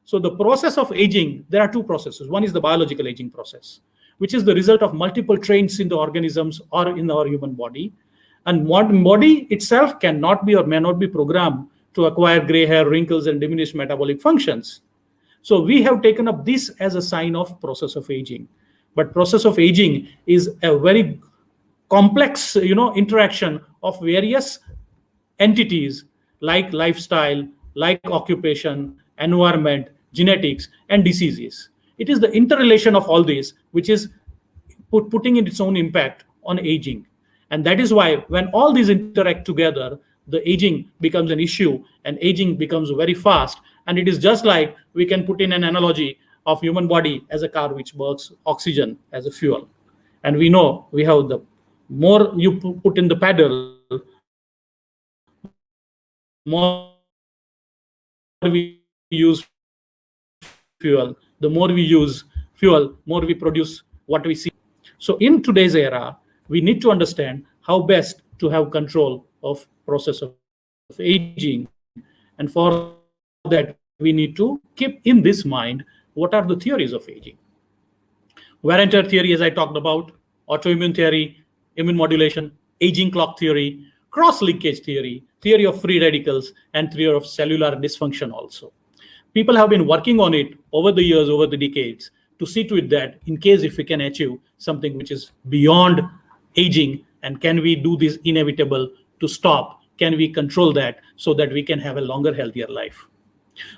So the process of aging, there are two processes. One is the biological aging process, which is the result of multiple traits in the organisms or in our human body. And modern body itself cannot be or may not be programmed to acquire gray hair, wrinkles, and diminished metabolic functions. So we have taken up this as a sign of process of aging. But process of aging is a very complex, interaction of various entities like lifestyle, like occupation, environment, genetics, and diseases. It is the interrelation of all this which is putting in its own impact on aging. And that is why when all these interact together, the aging becomes an issue, and aging becomes very fast. And it is just like we can put in an analogy of human body as a car which burns oxygen as a fuel. And we know we have the more you put in the pedal, more we use fuel. The more we use fuel, more we produce what we see. So in today's era, we need to understand how best to have control of process of aging. And for that, we need to keep in this mind what are the theories of aging. Wear and tear theory, as I talked about, autoimmune theory, immune modulation, aging clock theory, cross-linkage theory, theory of free radicals, and theory of cellular dysfunction also. People have been working on it over the years, over the decades, to see to it that in case if we can achieve something which is beyond aging, and can we do this inevitable to stop? Can we control that so that we can have a longer, healthier life?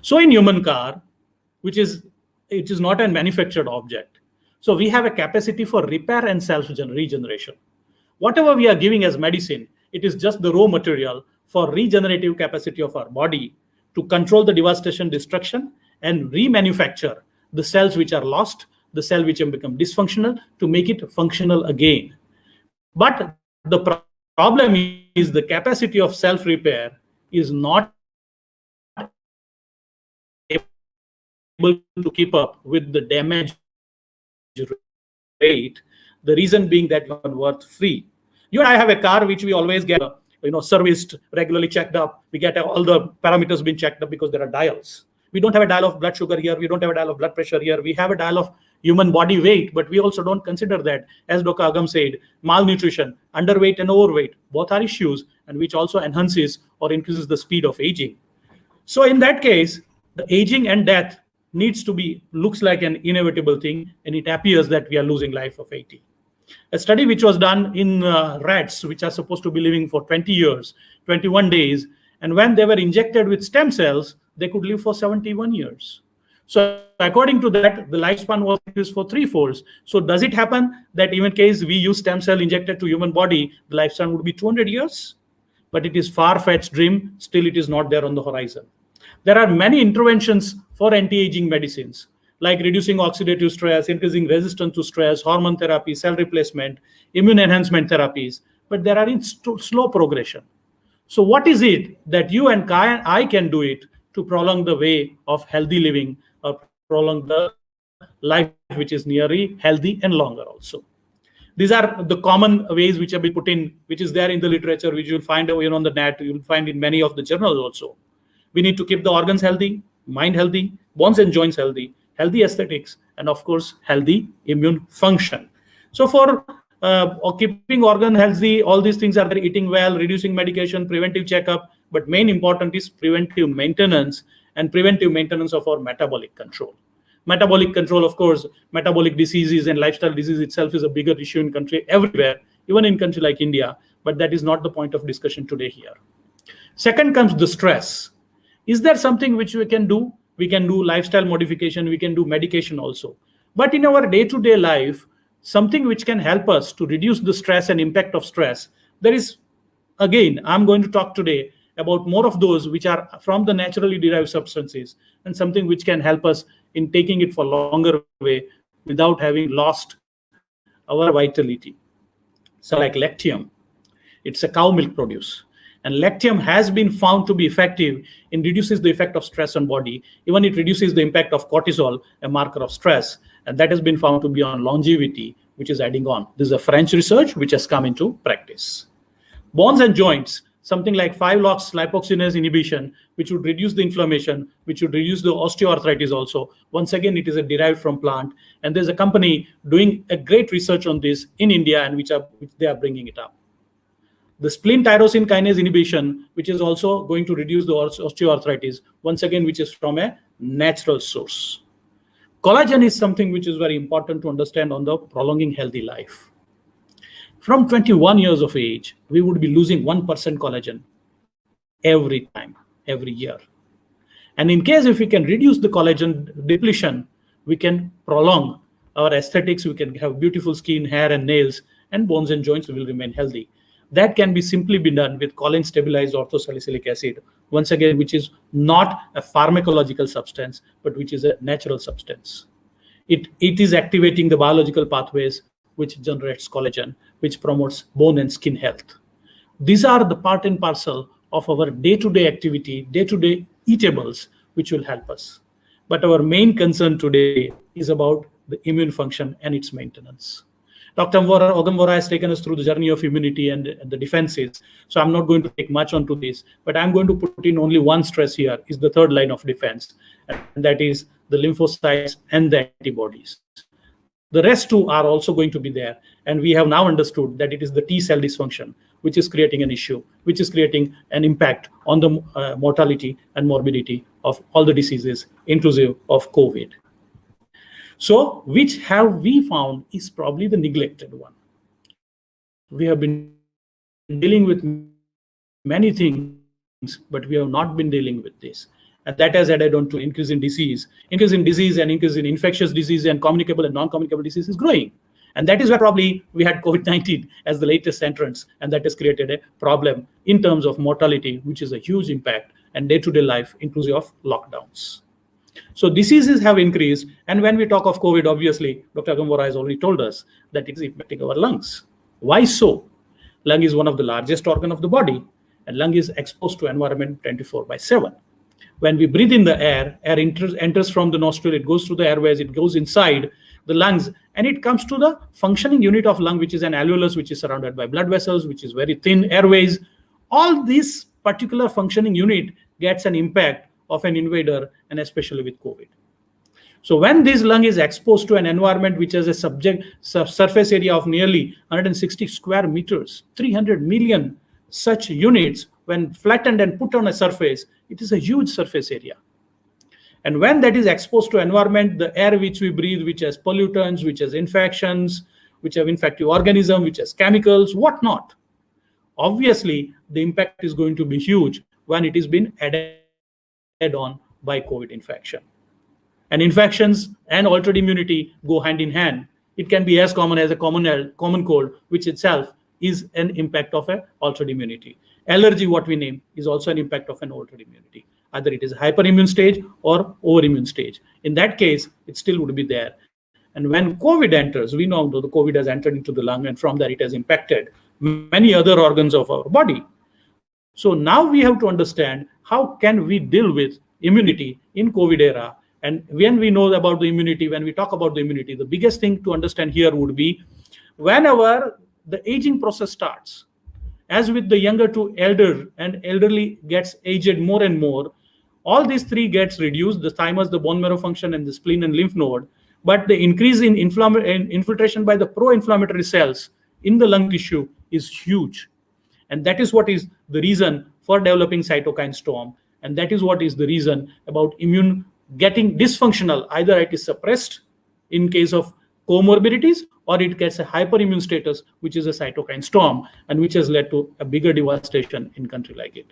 So in human car, it is not a manufactured object. So we have a capacity for repair and self-regeneration. Whatever we are giving as medicine, it is just the raw material for regenerative capacity of our body to control the devastation, destruction, and remanufacture the cells which are lost, the cell which have become dysfunctional, to make it functional again. But the problem is the capacity of self-repair is not able to keep up with the damage rate. The reason being that one worth free. You and I have a car which we always get, serviced, regularly checked up. We get all the parameters being checked up because there are dials. We don't have a dial of blood sugar here. We don't have a dial of blood pressure here. We have a dial of human body weight, but we also don't consider that, as Dr. Agam said, malnutrition, underweight and overweight, both are issues, and which also enhances or increases the speed of aging. So in that case, the aging and death looks like an inevitable thing, and it appears that we are losing life of 80. A study which was done in rats, which are supposed to be living for 20 years, 21 days, and when they were injected with stem cells, they could live for 71 years. So according to that, the lifespan was increased for threefolds. So does it happen that even in case we use stem cell injected to human body, the lifespan would be 200 years? But it is far-fetched dream. Still, it is not there on the horizon. There are many interventions for anti-aging medicines, like reducing oxidative stress, increasing resistance to stress, hormone therapy, cell replacement, immune enhancement therapies, but they are in slow progression. So what is it that you and I can do it to prolong the way of healthy living, or prolong the life which is nearly healthy and longer also? These are the common ways which have been put in, which is there in the literature, which you'll find on the net, you'll find in many of the journals also. We need to keep the organs healthy, mind healthy, bones and joints healthy, healthy aesthetics, and of course, healthy immune function. So for keeping organ healthy, all these things are there: eating well, reducing medication, preventive checkup, but main important is preventive maintenance, and preventive maintenance of our metabolic control. Metabolic control, of course, metabolic diseases and lifestyle disease itself is a bigger issue in country everywhere, even in country like India, but that is not the point of discussion today here. Second comes the stress. Is there something which we can do? We can do lifestyle modification, we can do medication also. But in our day-to-day life, something which can help us to reduce the stress and impact of stress, there is, again, I'm going to talk today about more of those which are from the naturally derived substances, and something which can help us in taking it for longer way without having lost our vitality. So like Lactium, it's a cow milk produce. And Lactium has been found to be effective in reduces the effect of stress on body. Even it reduces the impact of cortisol, a marker of stress. And that has been found to be on longevity, which is adding on. This is a French research which has come into practice. Bones and joints, something like 5-LOX lipoxygenase inhibition, which would reduce the inflammation, which would reduce the osteoarthritis also. Once again, it is derived from plant. And there's a company doing a great research on this in India, and which they are bringing it up. The spleen tyrosine kinase inhibition, which is also going to reduce the osteoarthritis, once again, which is from a natural source. Collagen is something which is very important to understand on the prolonging healthy life. From 21 years of age, we would be losing 1% collagen every time, every year. And in case if we can reduce the collagen depletion, we can prolong our aesthetics, we can have beautiful skin, hair and nails, and bones and joints will remain healthy. That can be simply be done with choline stabilized orthosalicylic acid, once again, which is not a pharmacological substance, but which is a natural substance. It is activating the biological pathways which generates collagen, which promotes bone and skin health. These are the part and parcel of our day-to-day activity, day-to-day eatables, which will help us. But our main concern today is about the immune function and its maintenance. Dr. Agam Vora has taken us through the journey of immunity and the defenses. So I'm not going to take much onto this, but I'm going to put in only one stress here, is the third line of defense, and that is the lymphocytes and the antibodies. The rest two are also going to be there. And we have now understood that it is the T cell dysfunction which is creating an issue, which is creating an impact on the mortality and morbidity of all the diseases, inclusive of COVID. So, which have we found is probably the neglected one. We have been dealing with many things, but we have not been dealing with this. And that has added on to increase in disease and increase in infectious disease and communicable and non-communicable disease is growing. And that is why probably we had COVID-19 as the latest entrance, and that has created a problem in terms of mortality, which is a huge impact, and day-to-day life, inclusive of lockdowns. So diseases have increased, and when we talk of COVID, obviously, Dr. Agam Vora has already told us that it is impacting our lungs. Why so? Lung is one of the largest organ of the body, and lung is exposed to environment 24/7. When we breathe in the air enters from the nostril, it goes through the airways, it goes inside the lungs, and it comes to the functioning unit of lung, which is an alveolus, which is surrounded by blood vessels, which is very thin airways. All this particular functioning unit gets an impact of an invader, and especially with COVID. So when this lung is exposed to an environment which has a surface area of nearly 160 square meters, 300 million such units, when flattened and put on a surface, it is a huge surface area. And when that is exposed to environment, the air which we breathe, which has pollutants, which has infections, which have infective organisms, which has chemicals, whatnot, obviously the impact is going to be huge when it is being added on by COVID infection. And infections and altered immunity go hand in hand. It can be as common as a common cold, which itself is an impact of an altered immunity. Allergy, what we name, is also an impact of an altered immunity. Either it is hyperimmune stage or overimmune stage. In that case, it still would be there. And when COVID enters, we know that the COVID has entered into the lung, and from there it has impacted many other organs of our body. So now we have to understand how can we deal with immunity in COVID era. And when we know about the immunity, when we talk about the immunity, the biggest thing to understand here would be whenever the aging process starts, as with the younger to elder and elderly gets aged more and more, all these three gets reduced, the thymus, the bone marrow function, and the spleen and lymph node. But the increase in infiltration by the pro-inflammatory cells in the lung tissue is huge. And that is what is the reason for developing cytokine storm. And that is what is the reason about immune getting dysfunctional. Either it is suppressed in case of comorbidities, or it gets a hyperimmune status, which is a cytokine storm, and which has led to a bigger devastation in country like it.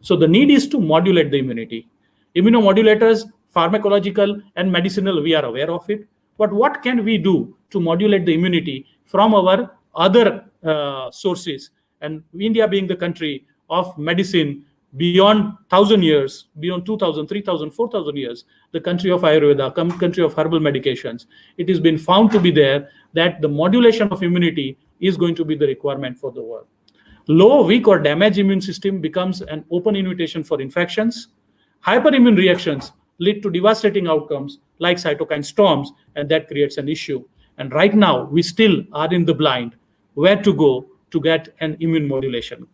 So the need is to modulate the immunity. Immunomodulators, pharmacological and medicinal, we are aware of it. But what can we do to modulate the immunity from our other sources? And India being the country of medicine beyond 1,000 years, beyond 2,000, 3,000, 4,000 years, the country of Ayurveda, country of herbal medications, it has been found to be there that the modulation of immunity is going to be the requirement for the world. Low, weak, or damaged immune system becomes an open invitation for infections. Hyperimmune reactions lead to devastating outcomes like cytokine storms, and that creates an issue. And right now, we still are in the blind where to go to get an immune modulation.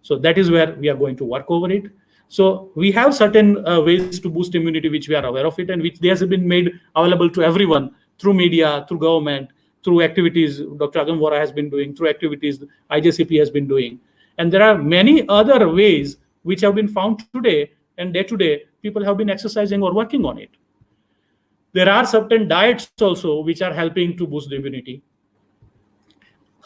So that is where we are going to work over it. So we have certain ways to boost immunity, which we are aware of it, and which has been made available to everyone through media, through government, through activities Dr. Agam Vora has been doing, through activities IJCP has been doing. And there are many other ways which have been found today, and day to day, people have been exercising or working on it. There are certain diets also which are helping to boost the immunity.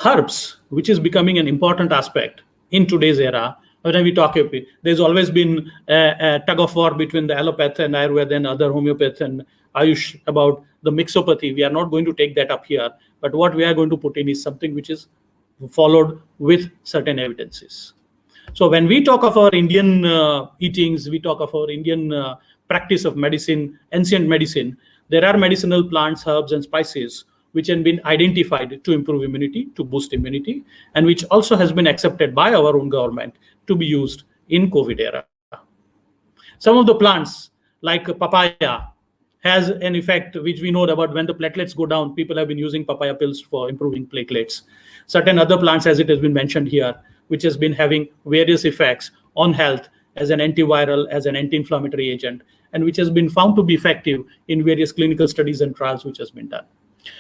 Herbs, which is becoming an important aspect in today's era. When we talk about it, there's always been a tug of war between the allopathy and Ayurveda and other homeopathy and Ayush about the mixopathy. We are not going to take that up here, but what we are going to put in is something which is followed with certain evidences. So when we talk of our Indian eatings, we talk of our Indian practice of medicine, ancient medicine, there are medicinal plants, herbs, and spices which have been identified to improve immunity, to boost immunity, and which also has been accepted by our own government to be used in COVID era. Some of the plants, like papaya, has an effect which we know about. When the platelets go down, people have been using papaya pills for improving platelets. Certain other plants, as it has been mentioned here, which has been having various effects on health as an antiviral, as an anti-inflammatory agent, and which has been found to be effective in various clinical studies and trials which has been done.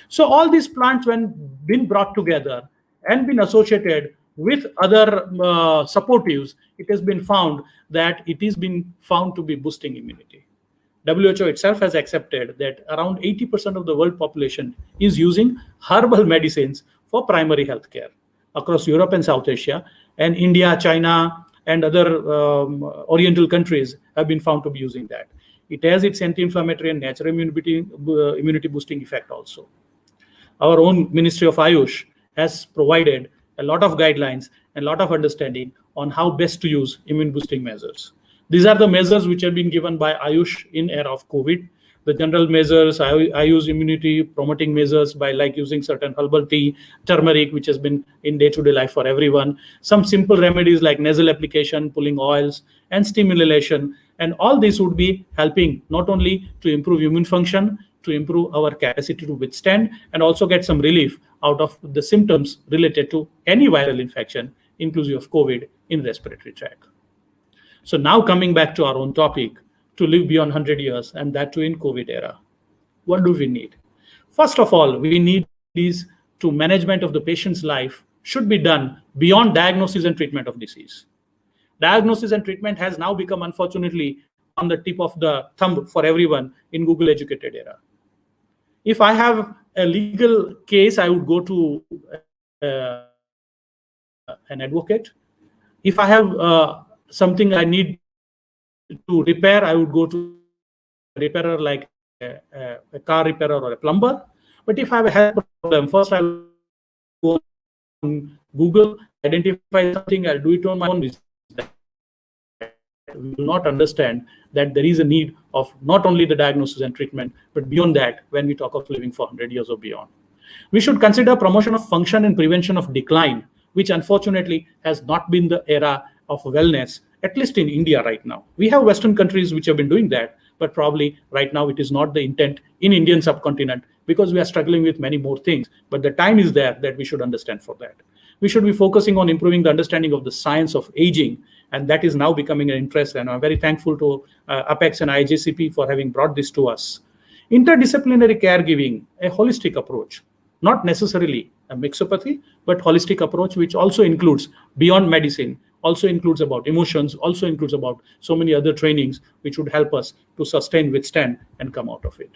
So all these plants, when been brought together and been associated with other supportives, it has been found that it is been found to be boosting immunity. WHO itself has accepted that around 80% of the world population is using herbal medicines for primary health care across Europe and South Asia, and India, China, and other Oriental countries have been found to be using that. It has its anti-inflammatory and natural immunity boosting effect also. Our own Ministry of Ayush has provided a lot of guidelines and a lot of understanding on how best to use immune boosting measures. These are the measures which have been given by Ayush in era of COVID. The general measures, Ayush immunity promoting measures by like using certain herbal tea, turmeric, which has been in day-to-day life for everyone. Some simple remedies like nasal application, pulling oils, and stimulation. And all this would be helping not only to improve immune function, to improve our capacity to withstand, and also get some relief out of the symptoms related to any viral infection, inclusive of COVID in respiratory tract. So now coming back to our own topic, to live beyond 100 years, and that too in COVID era. What do we need? First of all, we need is to management of the patient's life should be done beyond diagnosis and treatment of disease. Diagnosis and treatment has now become, unfortunately, on the tip of the thumb for everyone in Google Educated Era. If I have a legal case, I would go to an advocate. If I have something I need to repair, I would go to a repairer like a car repairer or a plumber. But if I have a health problem, first I will go on Google, identify something, I'll do it on my own. We will not understand that there is a need of not only the diagnosis and treatment, but beyond that, when we talk of living for 100 years or beyond. We should consider promotion of function and prevention of decline, which unfortunately has not been the era of wellness, at least in India right now. We have Western countries which have been doing that, but probably right now it is not the intent in Indian subcontinent because we are struggling with many more things. But the time is there that we should understand for that. We should be focusing on improving the understanding of the science of aging, and that is now becoming an interest. And I'm very thankful to Apex and IJCP for having brought this to us. Interdisciplinary caregiving, a holistic approach, not necessarily a mixopathy, but holistic approach, which also includes beyond medicine, also includes about emotions, also includes about so many other trainings, which would help us to sustain, withstand, and come out of it.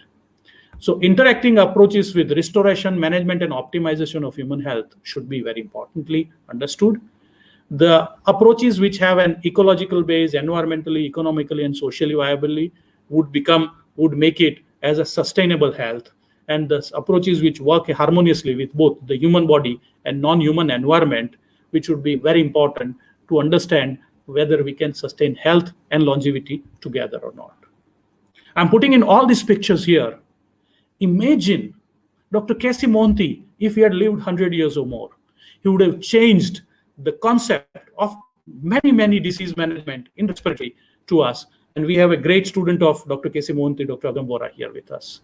So interacting approaches with restoration, management, and optimization of human health should be very importantly understood. The approaches which have an ecological base, environmentally, economically, and socially viably would make it as a sustainable health. And the approaches which work harmoniously with both the human body and non-human environment, which would be very important to understand whether we can sustain health and longevity together or not. I'm putting in all these pictures here. Imagine Dr. K.C. Mohanty, if he had lived 100 years or more, he would have changed the concept of many, many disease management in respiratory to us. And we have a great student of Dr. K.C. Mohanty, Dr. Agam Vora, here with us.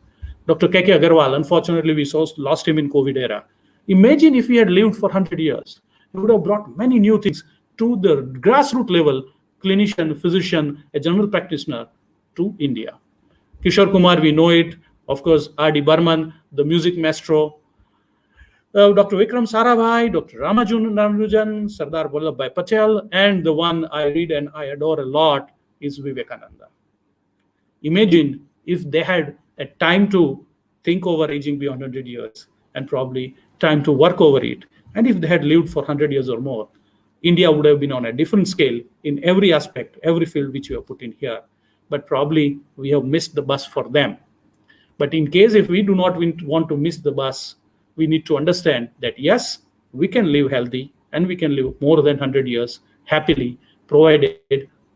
Dr. K.K. Agarwal, unfortunately, we lost him in COVID era. Imagine if he had lived for 100 years. He would have brought many new things to the grassroots level, clinician, physician, a general practitioner to India. Kishore Kumar, we know it. Of course, R.D. Burman, the music maestro. Dr. Vikram Sarabhai, Dr. Ramanujan, Sardar Vallabhbhai Patel, and the one I read and I adore a lot is Vivekananda. Imagine if they had a time to think over aging beyond 100 years and probably time to work over it. And if they had lived for 100 years or more, India would have been on a different scale in every aspect, every field which we have put in here. But probably we have missed the bus for them. But in case if we do not want to miss the bus, we need to understand that yes, we can live healthy and we can live more than 100 years happily, provided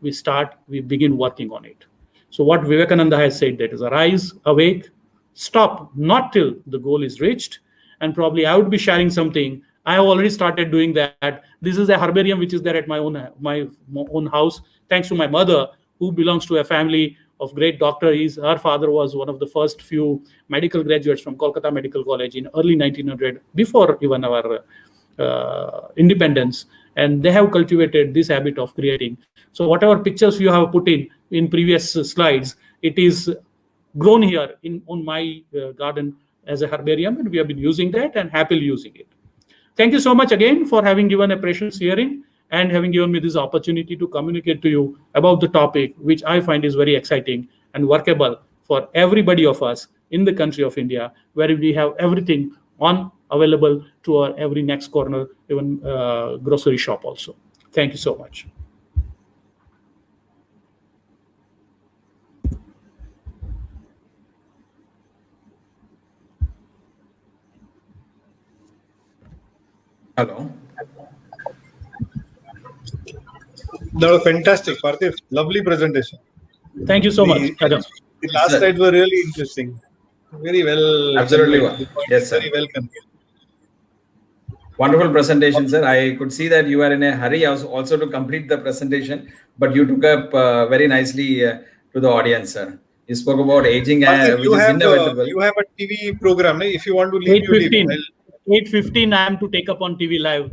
we begin working on it. So what Vivekananda has said, that is arise, awake, stop, not till the goal is reached. And probably I would be sharing something. I have already started doing that. This is a herbarium which is there at my own house, thanks to my mother, who belongs to a family of great doctors. Her father was one of the first few medical graduates from Kolkata Medical College in early 1900, before even our independence. And they have cultivated this habit of creating. So whatever pictures you have put in previous slides, it is grown here on my garden as a herbarium, and we have been using that and happily using it. Thank you so much again for having given a precious hearing and having given me this opportunity to communicate to you about the topic, which I find is very exciting and workable for everybody of us in the country of India, where we have everything available to our every next corner, even grocery shop also. Thank you so much. Hello. That was fantastic, Parthiv. Lovely presentation. Thank you so much, Adam. The last slides were really interesting. Very well. Absolutely. Yes, sir. Very well conveyed. Wonderful presentation, sir. I could see that you are in a hurry also to complete the presentation, but you took up very nicely to the audience, sir. You spoke about aging, Parthiv, which is inevitable. you have a TV program. If you want to leave, 8:15, I am to take up on TV live.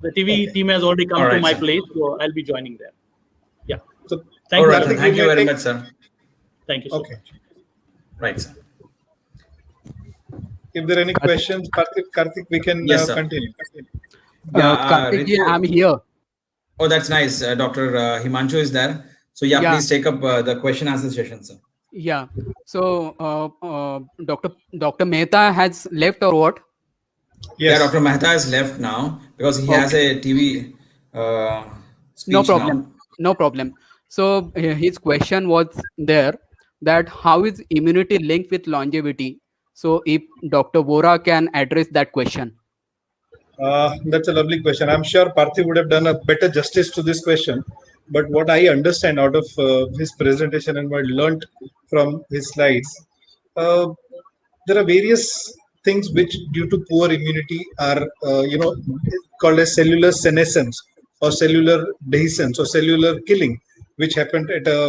The TV team has already come to my place, so I'll be joining there. Yeah. So, thank you. Right, thank you very much, sir. Thank you so much. Right, sir. If there are any questions, Karthik, we can continue. Karthik, I'm here. Oh, that's nice. Dr. Himanshu is there. So yeah, Yeah. please take up the question answer session, sir. Yeah. So, Dr. Mehta has left or what? Yeah, Yes. Dr. Mehta has left now because he has Okay. a TV No speech problem. now. No problem. So his question was there that how is immunity linked with longevity? So if Dr. Vora can address that question. That's a lovely question. I'm sure Parthiv would have done a better justice to this question. But what I understand out of his presentation and what I learned from his slides, uh, there are various things which, due to poor immunity, are called as cellular senescence or cellular dehiscence or cellular killing, which happened at a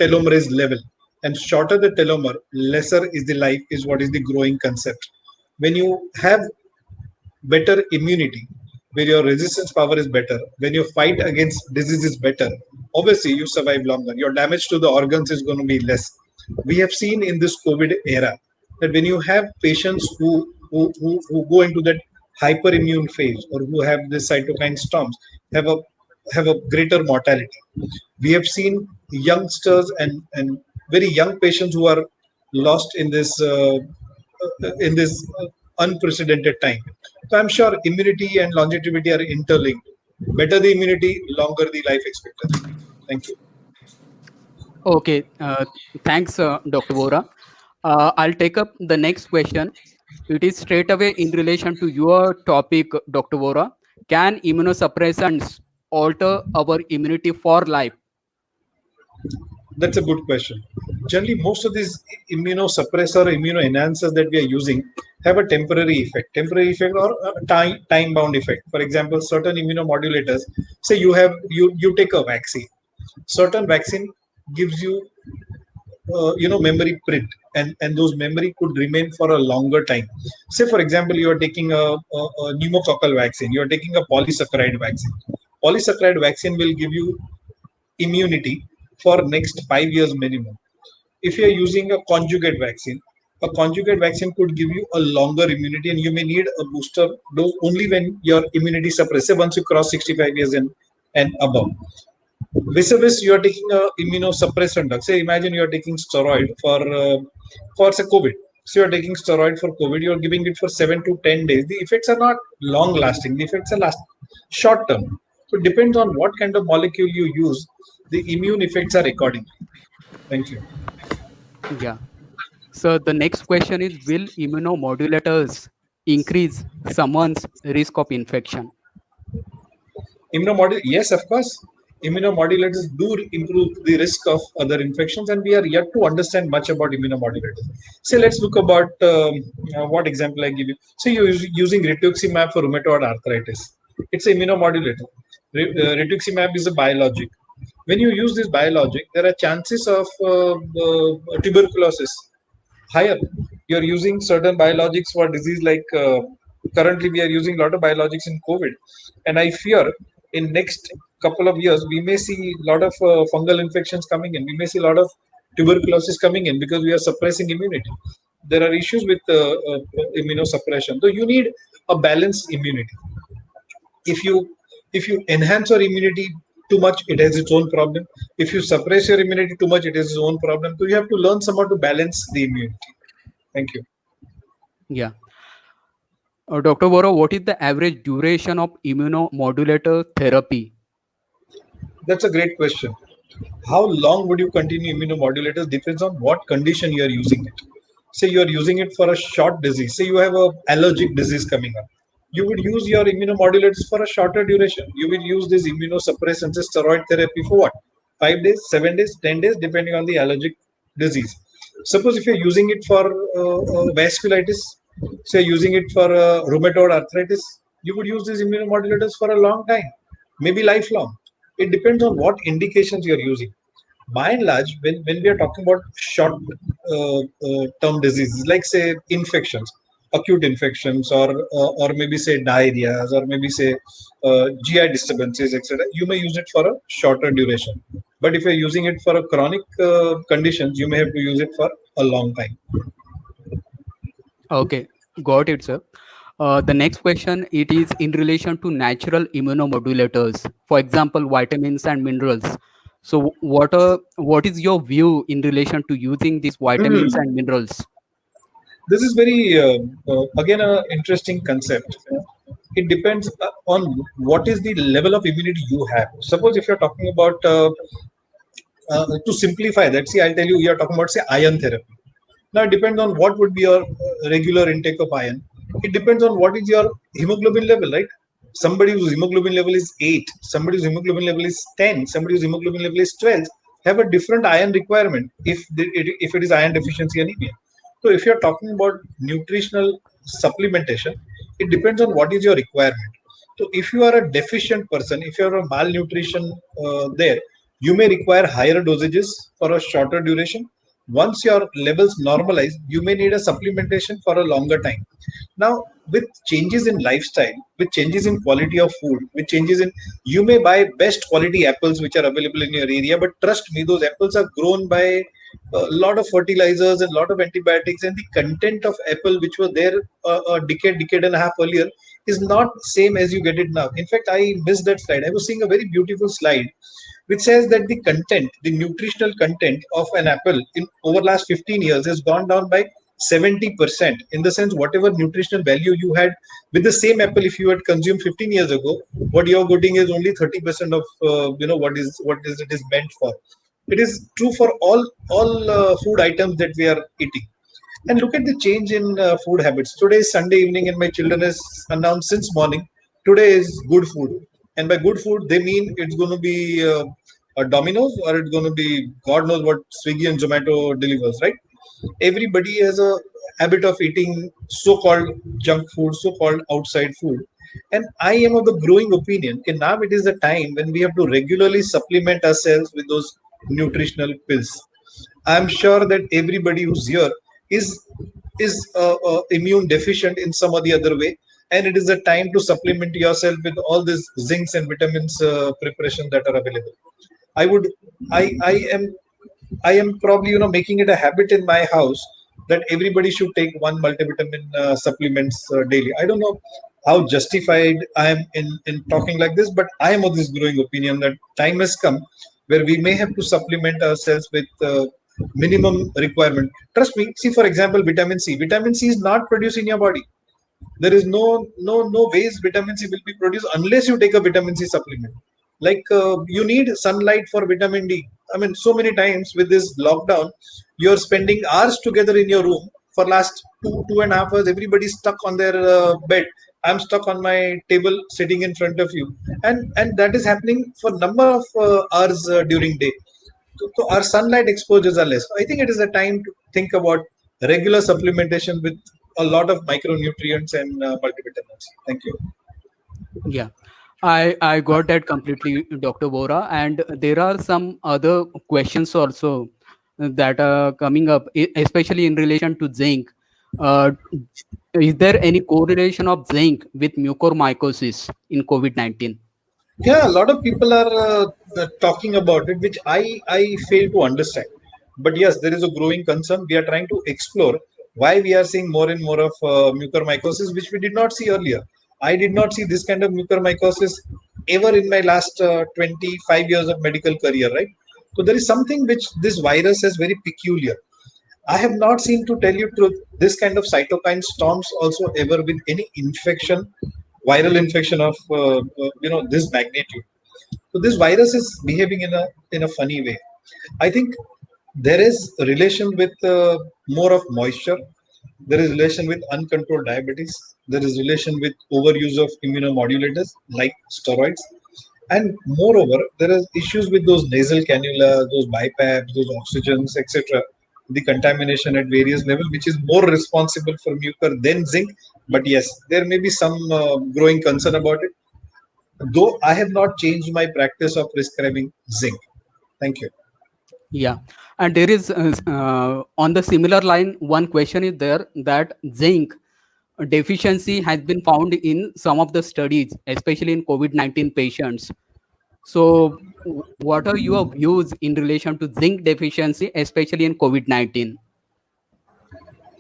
telomerase level. And shorter the telomere, lesser is the life, is what is the growing concept. When you have better immunity, where your resistance power is better, when your fight against disease is better, obviously you survive longer. Your damage to the organs is going to be less. We have seen in this COVID era that when you have patients who go into that hyperimmune phase or who have the cytokine storms, have a greater mortality. We have seen youngsters and very young patients who are lost in this unprecedented time. So I'm sure immunity and longevity are interlinked. Better the immunity, longer the life expectancy. Thank you. Okay. Thanks, Dr. Vora. I'll take up the next question. It is straight away in relation to your topic, Dr. Vora. Can immunosuppressants alter our immunity for life? That's a good question. Generally, most of these immunosuppressor, immunoenhancers that we are using have a temporary effect or a time bound effect. For example, certain immunomodulators, say you take a vaccine. Certain vaccine gives you memory print, and those memory could remain for a longer time. Say for example, you are taking a pneumococcal vaccine, you are taking a polysaccharide vaccine. Polysaccharide vaccine will give you immunity for next 5 years minimum. If you are using a conjugate vaccine could give you a longer immunity, and you may need a booster dose only when your immunity suppresses once you cross 65 years and above. Vis-a-vis, you are taking a immunosuppressant drug. Say, imagine you are taking steroid for say COVID. So you are taking steroid for COVID. You are giving it for 7 to 10 days. The effects are not long lasting. The effects are short term. So it depends on what kind of molecule you use. The immune effects are accordingly. Thank you. Yeah. So the next question is, will immunomodulators increase someone's risk of infection? Yes, of course. Immunomodulators do improve the risk of other infections, and we are yet to understand much about immunomodulators. So let's look about what example I give you. So you're using rituximab for rheumatoid arthritis. It's an immunomodulator. Rituximab is a biologic. When you use this biologic, there are chances of tuberculosis higher. You're using certain biologics for disease like currently we are using a lot of biologics in COVID, and I fear in next couple of years we may see a lot of fungal infections coming in. We may see a lot of tuberculosis coming in because we are suppressing immunity. There are issues with immunosuppression. So you need a balanced immunity. If you enhance your immunity too much, it has its own problem. If you suppress your immunity too much, it has its own problem. So you have to learn somehow to balance the immunity. Thank you. Yeah. Dr. Vora, what is the average duration of immunomodulator therapy? That's a great question. How long would you continue immunomodulators depends on what condition you are using it. Say you are using it for a short disease. Say you have a allergic disease coming up. You would use your immunomodulators for a shorter duration. You will use this immunosuppressants, steroid therapy for what? 5 days, 7 days, 10 days, depending on the allergic disease. Suppose if you're using it for vasculitis, say using it for rheumatoid arthritis, you would use these immunomodulators for a long time, maybe lifelong. It depends on what indications you're using. By and large, when we are talking about short term diseases, like say infections, acute infections, or maybe say diarrheas, or maybe say GI disturbances, etc., you may use it for a shorter duration. But if you're using it for a chronic conditions, you may have to use it for a long time. Okay, got it, sir. The next question, it is in relation to natural immunomodulators, for example, vitamins and minerals. So what is your view in relation to using these vitamins and minerals? This is very again an interesting concept. It depends on what is the level of immunity you have. Suppose if you're talking about to simplify that, see, I'll tell you, you're talking about, say, iron therapy. Now it depends on what would be your regular intake of iron. It depends on what is your hemoglobin level, right? Somebody whose hemoglobin level is 8, somebody whose hemoglobin level is 10, somebody whose hemoglobin level is 12 have a different iron requirement if it is iron deficiency anemia. So if you're talking about nutritional supplementation, it depends on what is your requirement. So if you are a deficient person, if you are a malnutrition there, you may require higher dosages for a shorter duration. Once your levels normalize, you may need a supplementation for a longer time. Now, with changes in lifestyle, with changes in quality of food, with changes in, you may buy best quality apples which are available in your area, but trust me, those apples are grown by a lot of fertilizers and a lot of antibiotics, and the content of apple which was there a decade and a half earlier is not same as you get it now. In fact, I missed that slide. I was seeing a very beautiful slide which says that the content, the nutritional content of an apple in over last 15 years has gone down by 70%. In the sense, whatever nutritional value you had with the same apple, if you had consumed 15 years ago, what you're getting is only 30% of what is it is meant for. It is true for all food items that we are eating. And look at the change in food habits. Today is Sunday evening, and my children has announced since morning, today is good food. And by good food, they mean it's going to be a Domino's, or it's going to be God knows what Swiggy and Zomato delivers, right? Everybody has a habit of eating so-called junk food, so-called outside food. And I am of the growing opinion, okay, now it is the time when we have to regularly supplement ourselves with those nutritional pills. I'm sure that everybody who's here is immune deficient in some or the other way, and it is a time to supplement yourself with all these zincs and vitamins preparation that are available. I would, I am probably making it a habit in my house that everybody should take one multivitamin supplements daily. I don't know how justified I am in talking like this, but I am of this growing opinion that time has come where we may have to supplement ourselves with minimum requirement. Trust me. See, for example, vitamin C. Vitamin C is not produced in your body. There is no ways vitamin C will be produced unless you take a vitamin C supplement. Like you need sunlight for vitamin D. I mean, so many times with this lockdown, you're spending hours together in your room for last 2.5 hours. Everybody's stuck on their bed. I'm stuck on my table sitting in front of you, and that is happening for number of hours during day. So our sunlight exposures are less. I think it is a time to think about regular supplementation with a lot of micronutrients and multivitamins. Thank you. Yeah, I got that completely, Dr. Vora. And there are some other questions also that are coming up, especially in relation to zinc. Uh, is there any correlation of zinc with mucormycosis in COVID-19? Yeah, a lot of people are talking about it, which I fail to understand. But yes, there is a growing concern. We are trying to explore why we are seeing more and more of mucormycosis, which we did not see earlier. I did not see this kind of mucormycosis ever in my last 25 years of medical career, right? So there is something which this virus is very peculiar. I have not seen, to tell you truth, this kind of cytokine storms also ever with any infection, viral infection of this magnitude. So this virus is behaving in a funny way. I think there is a relation with more of moisture. There is relation with uncontrolled diabetes. There is relation with overuse of immunomodulators like steroids. And moreover, there are issues with those nasal cannula, those BiPAPs, those oxygens, etc. The contamination at various levels, which is more responsible for mucor than zinc. But yes, there may be some growing concern about it. Though I have not changed my practice of prescribing zinc. Thank you. Yeah, and there is on the similar line, one question is there that zinc deficiency has been found in some of the studies, especially in COVID-19 patients. So, what are your views in relation to zinc deficiency, especially in COVID-19?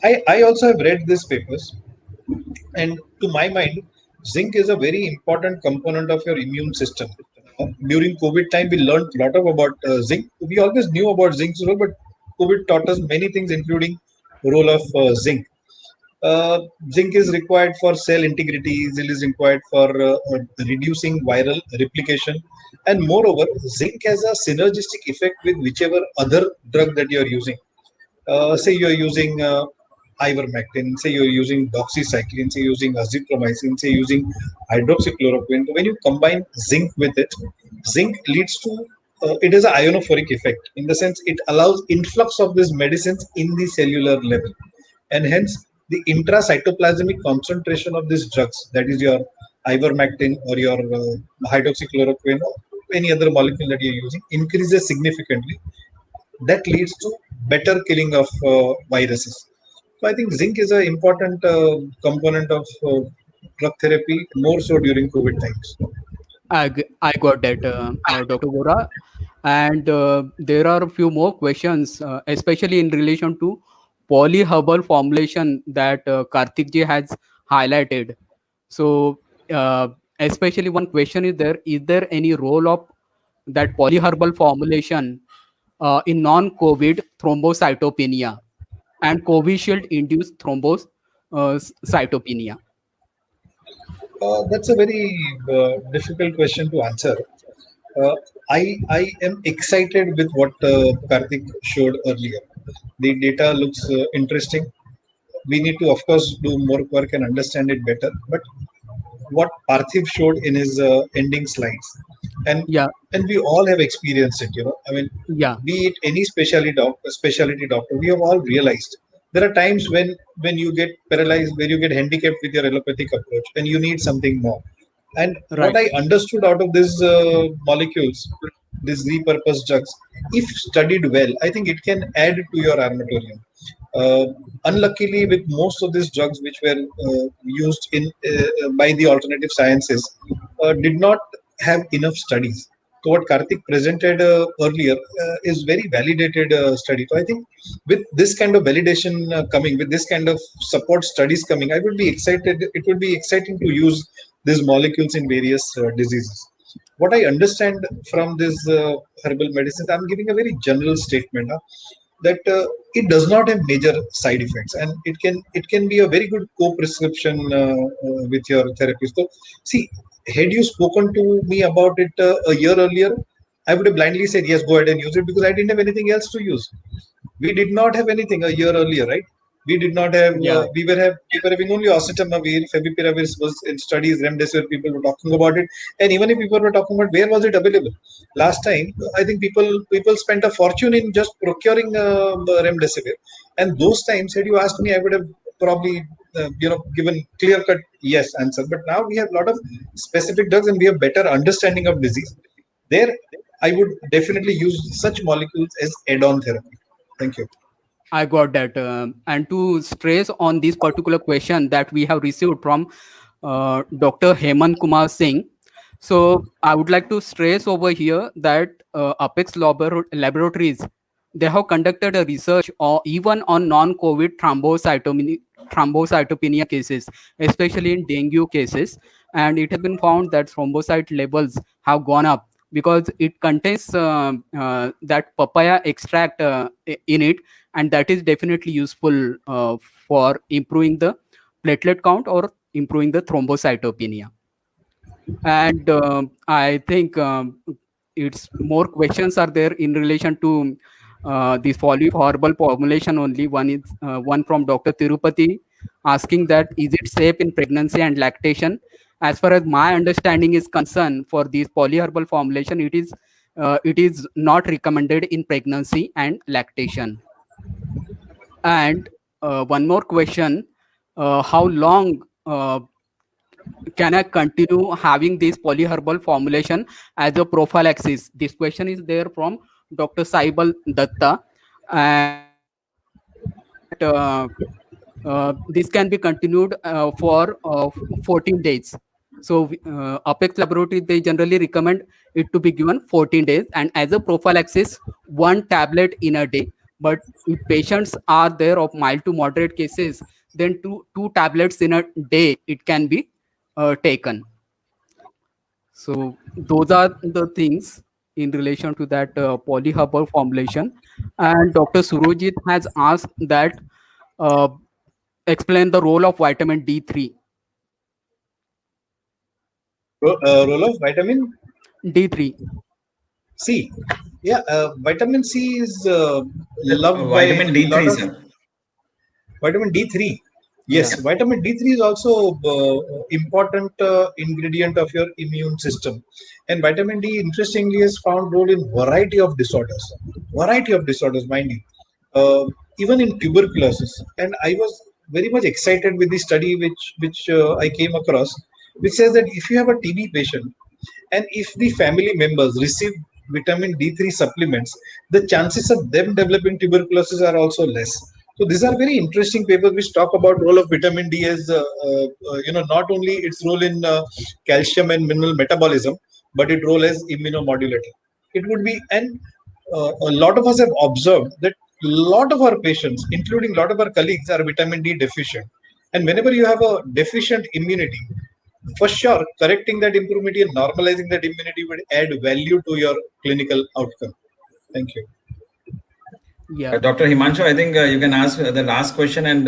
I also have read these papers, and to my mind, zinc is a very important component of your immune system. during COVID time, we learned a lot about zinc. We always knew about zinc's role, but COVID taught us many things, including role of zinc. Zinc is required for cell integrity. Zinc is required for reducing viral replication, and moreover, zinc has a synergistic effect with whichever other drug that you are using. Say you are using ivermectin, say you're using doxycycline, say using azithromycin, say using hydroxychloroquine. When you combine zinc with it, zinc leads to it is an ionophoric effect, in the sense it allows influx of these medicines in the cellular level, and hence the intracytoplasmic concentration of these drugs, that is your ivermectin or your hydroxychloroquine or any other molecule that you're using, increases significantly. That leads to better killing of viruses. So I think zinc is an important component of drug therapy, more so during COVID times. I got that, Dr. Vora. And there are a few more questions, especially in relation to polyherbal formulation that Karthik ji has highlighted. So, especially one question is there any role of that polyherbal formulation in non-COVID thrombocytopenia and Covishield-induced thrombocytopenia? That's a very difficult question to answer. I am excited with what Karthik showed earlier. The data looks interesting. We need to, of course, do more work and understand it better. But what Parthiv showed in his ending slides, and Yeah, and we all have experienced it. I mean, yeah, be it any specialty doctor, we have all realized there are times when you get paralyzed, where you get handicapped with your allopathic approach, and you need something more. And what right. I understood out of these molecules, these repurposed drugs, if studied well, I think it can add to your armatorium. Uh, Unluckily, with most of these drugs which were used in by the alternative sciences, did not have enough studies. So what Karthik presented earlier is very validated study. So I think with this kind of validation coming, with this kind of support studies coming, I would be excited. It would be exciting to use these molecules in various diseases. What I understand from this herbal medicines, I'm giving a very general statement. That it does not have major side effects, and it can be a very good co-prescription with your therapist. So see, had you spoken to me about it a year earlier, I would have blindly said yes, go ahead and use it, because I didn't have anything else to use. We did not have anything a year earlier, right? We did not have. Yeah, We were having only oseltamivir, favipiravir was in studies. Remdesivir, people were talking about it, and even if people were talking about where was it available, last time I think people spent a fortune in just procuring remdesivir. And those times, had you asked me, I would have probably given clear cut yes answer. But now we have a lot of specific drugs, and we have better understanding of disease. There, I would definitely use such molecules as add-on therapy. Thank you. I got that. And to stress on this particular question that we have received from Dr. Hemant Kumar Singh. So I would like to stress over here that Apex Laboratories, they have conducted a research or even on non-COVID thrombocytopenia cases, especially in dengue cases. And it has been found that thrombocyte levels have gone up because it contains that papaya extract in it, and that is definitely useful for improving the platelet count or improving the thrombocytopenia. And I think it's more questions are there in relation to this polyherbal formulation only. One is one from Dr. Tirupati asking that is it safe in pregnancy and lactation? As far as my understanding is concerned, for this polyherbal formulation, it is not recommended in pregnancy and lactation. And one more question: how long can I continue having this polyherbal formulation as a prophylaxis? This question is there from Dr. Saibal Datta, and this can be continued for 14 days. So Apex Laboratory, they generally recommend it to be given 14 days, and as a prophylaxis, 1 tablet in a day. But if patients are there of mild to moderate cases, then two tablets in a day it can be taken. So those are the things in relation to that polyherbal formulation. And Dr. Surojit has asked that uh, explain the role of vitamin D3. Role of vitamin D3. C. Yeah, vitamin C is loved by a Vitamin lot D3, of sir. vitamin D3. Yes, Yeah. vitamin D3 is also important ingredient of your immune system, and vitamin D, interestingly, is found role in variety of disorders. Variety of disorders, mind you, even in tuberculosis. And I was very much excited with the study which I came across, which says that if you have a TB patient, and if the family members receive vitamin D3 supplements, the chances of them developing tuberculosis are also less. So these are very interesting papers which talk about role of vitamin D as not only its role in calcium and mineral metabolism, but its role as immunomodulator. It would be, and a lot of us have observed that a lot of our patients, including a lot of our colleagues, are vitamin D deficient. And whenever you have a deficient immunity, for sure, correcting that immunity and normalizing that immunity would add value to your clinical outcome. Thank you. Yeah. Dr. Himanshu, I think you can ask the last question, and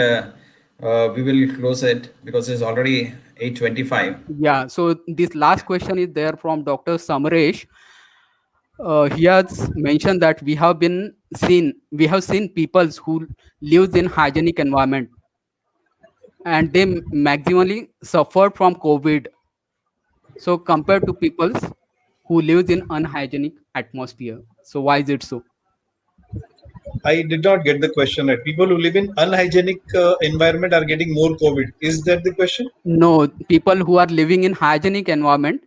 we will close it because it's already 8:25. Yeah. So this last question is there from Dr. Samaresh. He has mentioned that we have seen people who lives in hygienic environment and they maximally suffered from COVID. So compared to people who lives in unhygienic atmosphere. So why is it so? I did not get the question right. People who live in unhygienic environment are getting more COVID. Is that the question? No, people who are living in hygienic environment,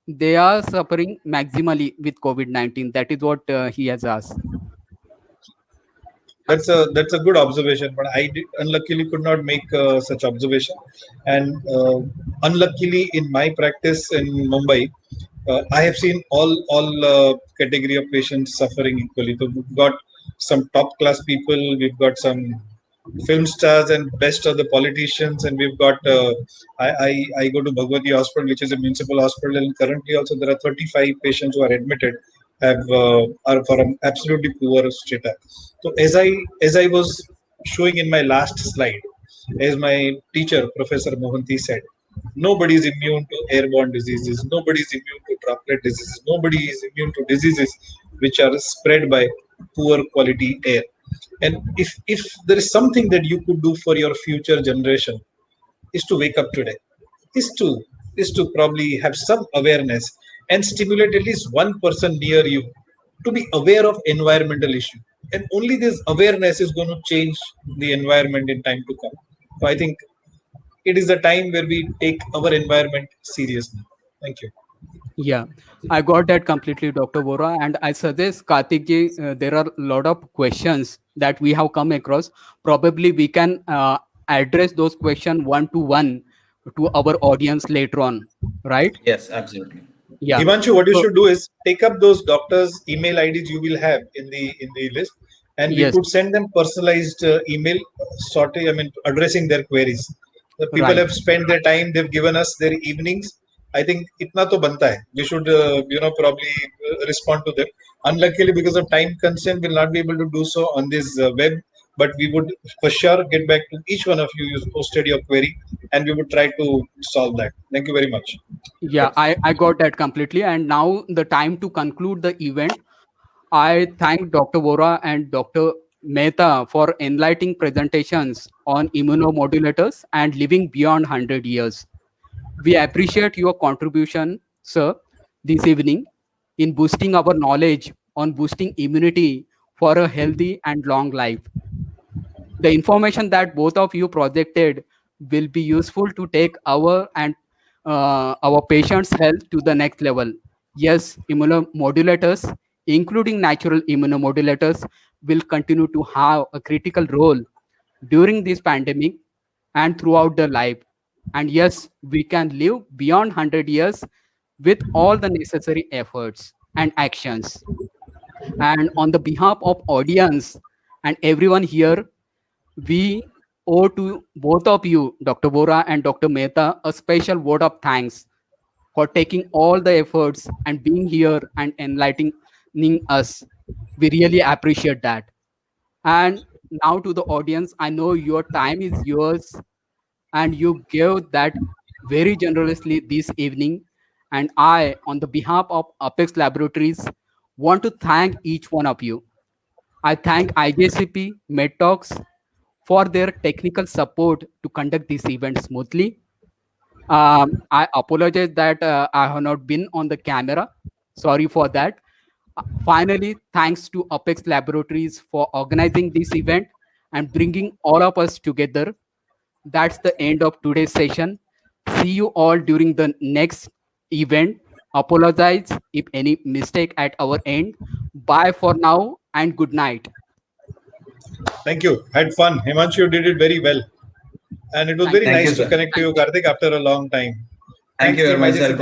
they are suffering maximally with COVID-19. That is what he has asked. That's a good observation, but unluckily could not make such observation. And unluckily, in my practice in Mumbai, I have seen all category of patients suffering equally. So we've got some top class people, we've got some film stars and best of the politicians, and we've got I go to Bhagwati Hospital, which is a municipal hospital, and currently also there are 35 patients who are admitted have are for an absolutely poor strata. So as I was showing in my last slide, as my teacher Professor Mohanty said, nobody is immune to airborne diseases, nobody is immune to droplet diseases, nobody is immune to diseases which are spread by poor quality air. And if there is something that you could do for your future generation, is to wake up today, is to probably have some awareness and stimulate at least one person near you to be aware of environmental issue. And only this awareness is going to change the environment in time to come. So I think it is a time where we take our environment seriously. Thank you. Yeah, I got that completely, Dr. Vora. And I suggest, Karthik ji, there are a lot of questions that we have come across. Probably we can address those questions one to one to our audience later on, right? Yes, absolutely. Yeah. Himanshu, what you should do is take up those doctors' email IDs you will have in the list, and we Yes. could send them personalized email addressing their queries. The people Right. have spent their time, they've given us their evenings. I think itna to banta hai. We should probably respond to them. Unluckily, because of time constraint, we'll not be able to do so on this web. But we would for sure get back to each one of you who posted your query, and we would try to solve that. Thank you very much. Yeah, I got that completely. And now the time to conclude the event. I thank Dr. Vora and Dr. Mehta for enlightening presentations on immunomodulators and living beyond 100 years. We appreciate your contribution, sir, this evening in boosting our knowledge on boosting immunity for a healthy and long life. The information that both of you projected will be useful to take our patients' health to the next level. Yes, immunomodulators, including natural immunomodulators, will continue to have a critical role during this pandemic and throughout the life. And yes, we can live beyond 100 years with all the necessary efforts and actions. And on the behalf of audience and everyone here, we owe to both of you, Dr. Vora and Dr. Mehta, a special word of thanks for taking all the efforts and being here and enlightening us. We really appreciate that. And now to the audience, I know your time is yours and you gave that very generously this evening. And I, on the behalf of Apex Laboratories, want to thank each one of you. I thank IJCP, MedTalks for their technical support to conduct this event smoothly. I apologize that I have not been on the camera. Sorry for that. Finally, thanks to Apex Laboratories for organizing this event and bringing all of us together. That's the end of today's session. See you all during the next event. Apologize if any mistake at our end. Bye for now and good night. Thank you. Had fun. Himanshu did it very well. And it was very nice to connect to you, Karthik, after a long time. Thank you very much, sir.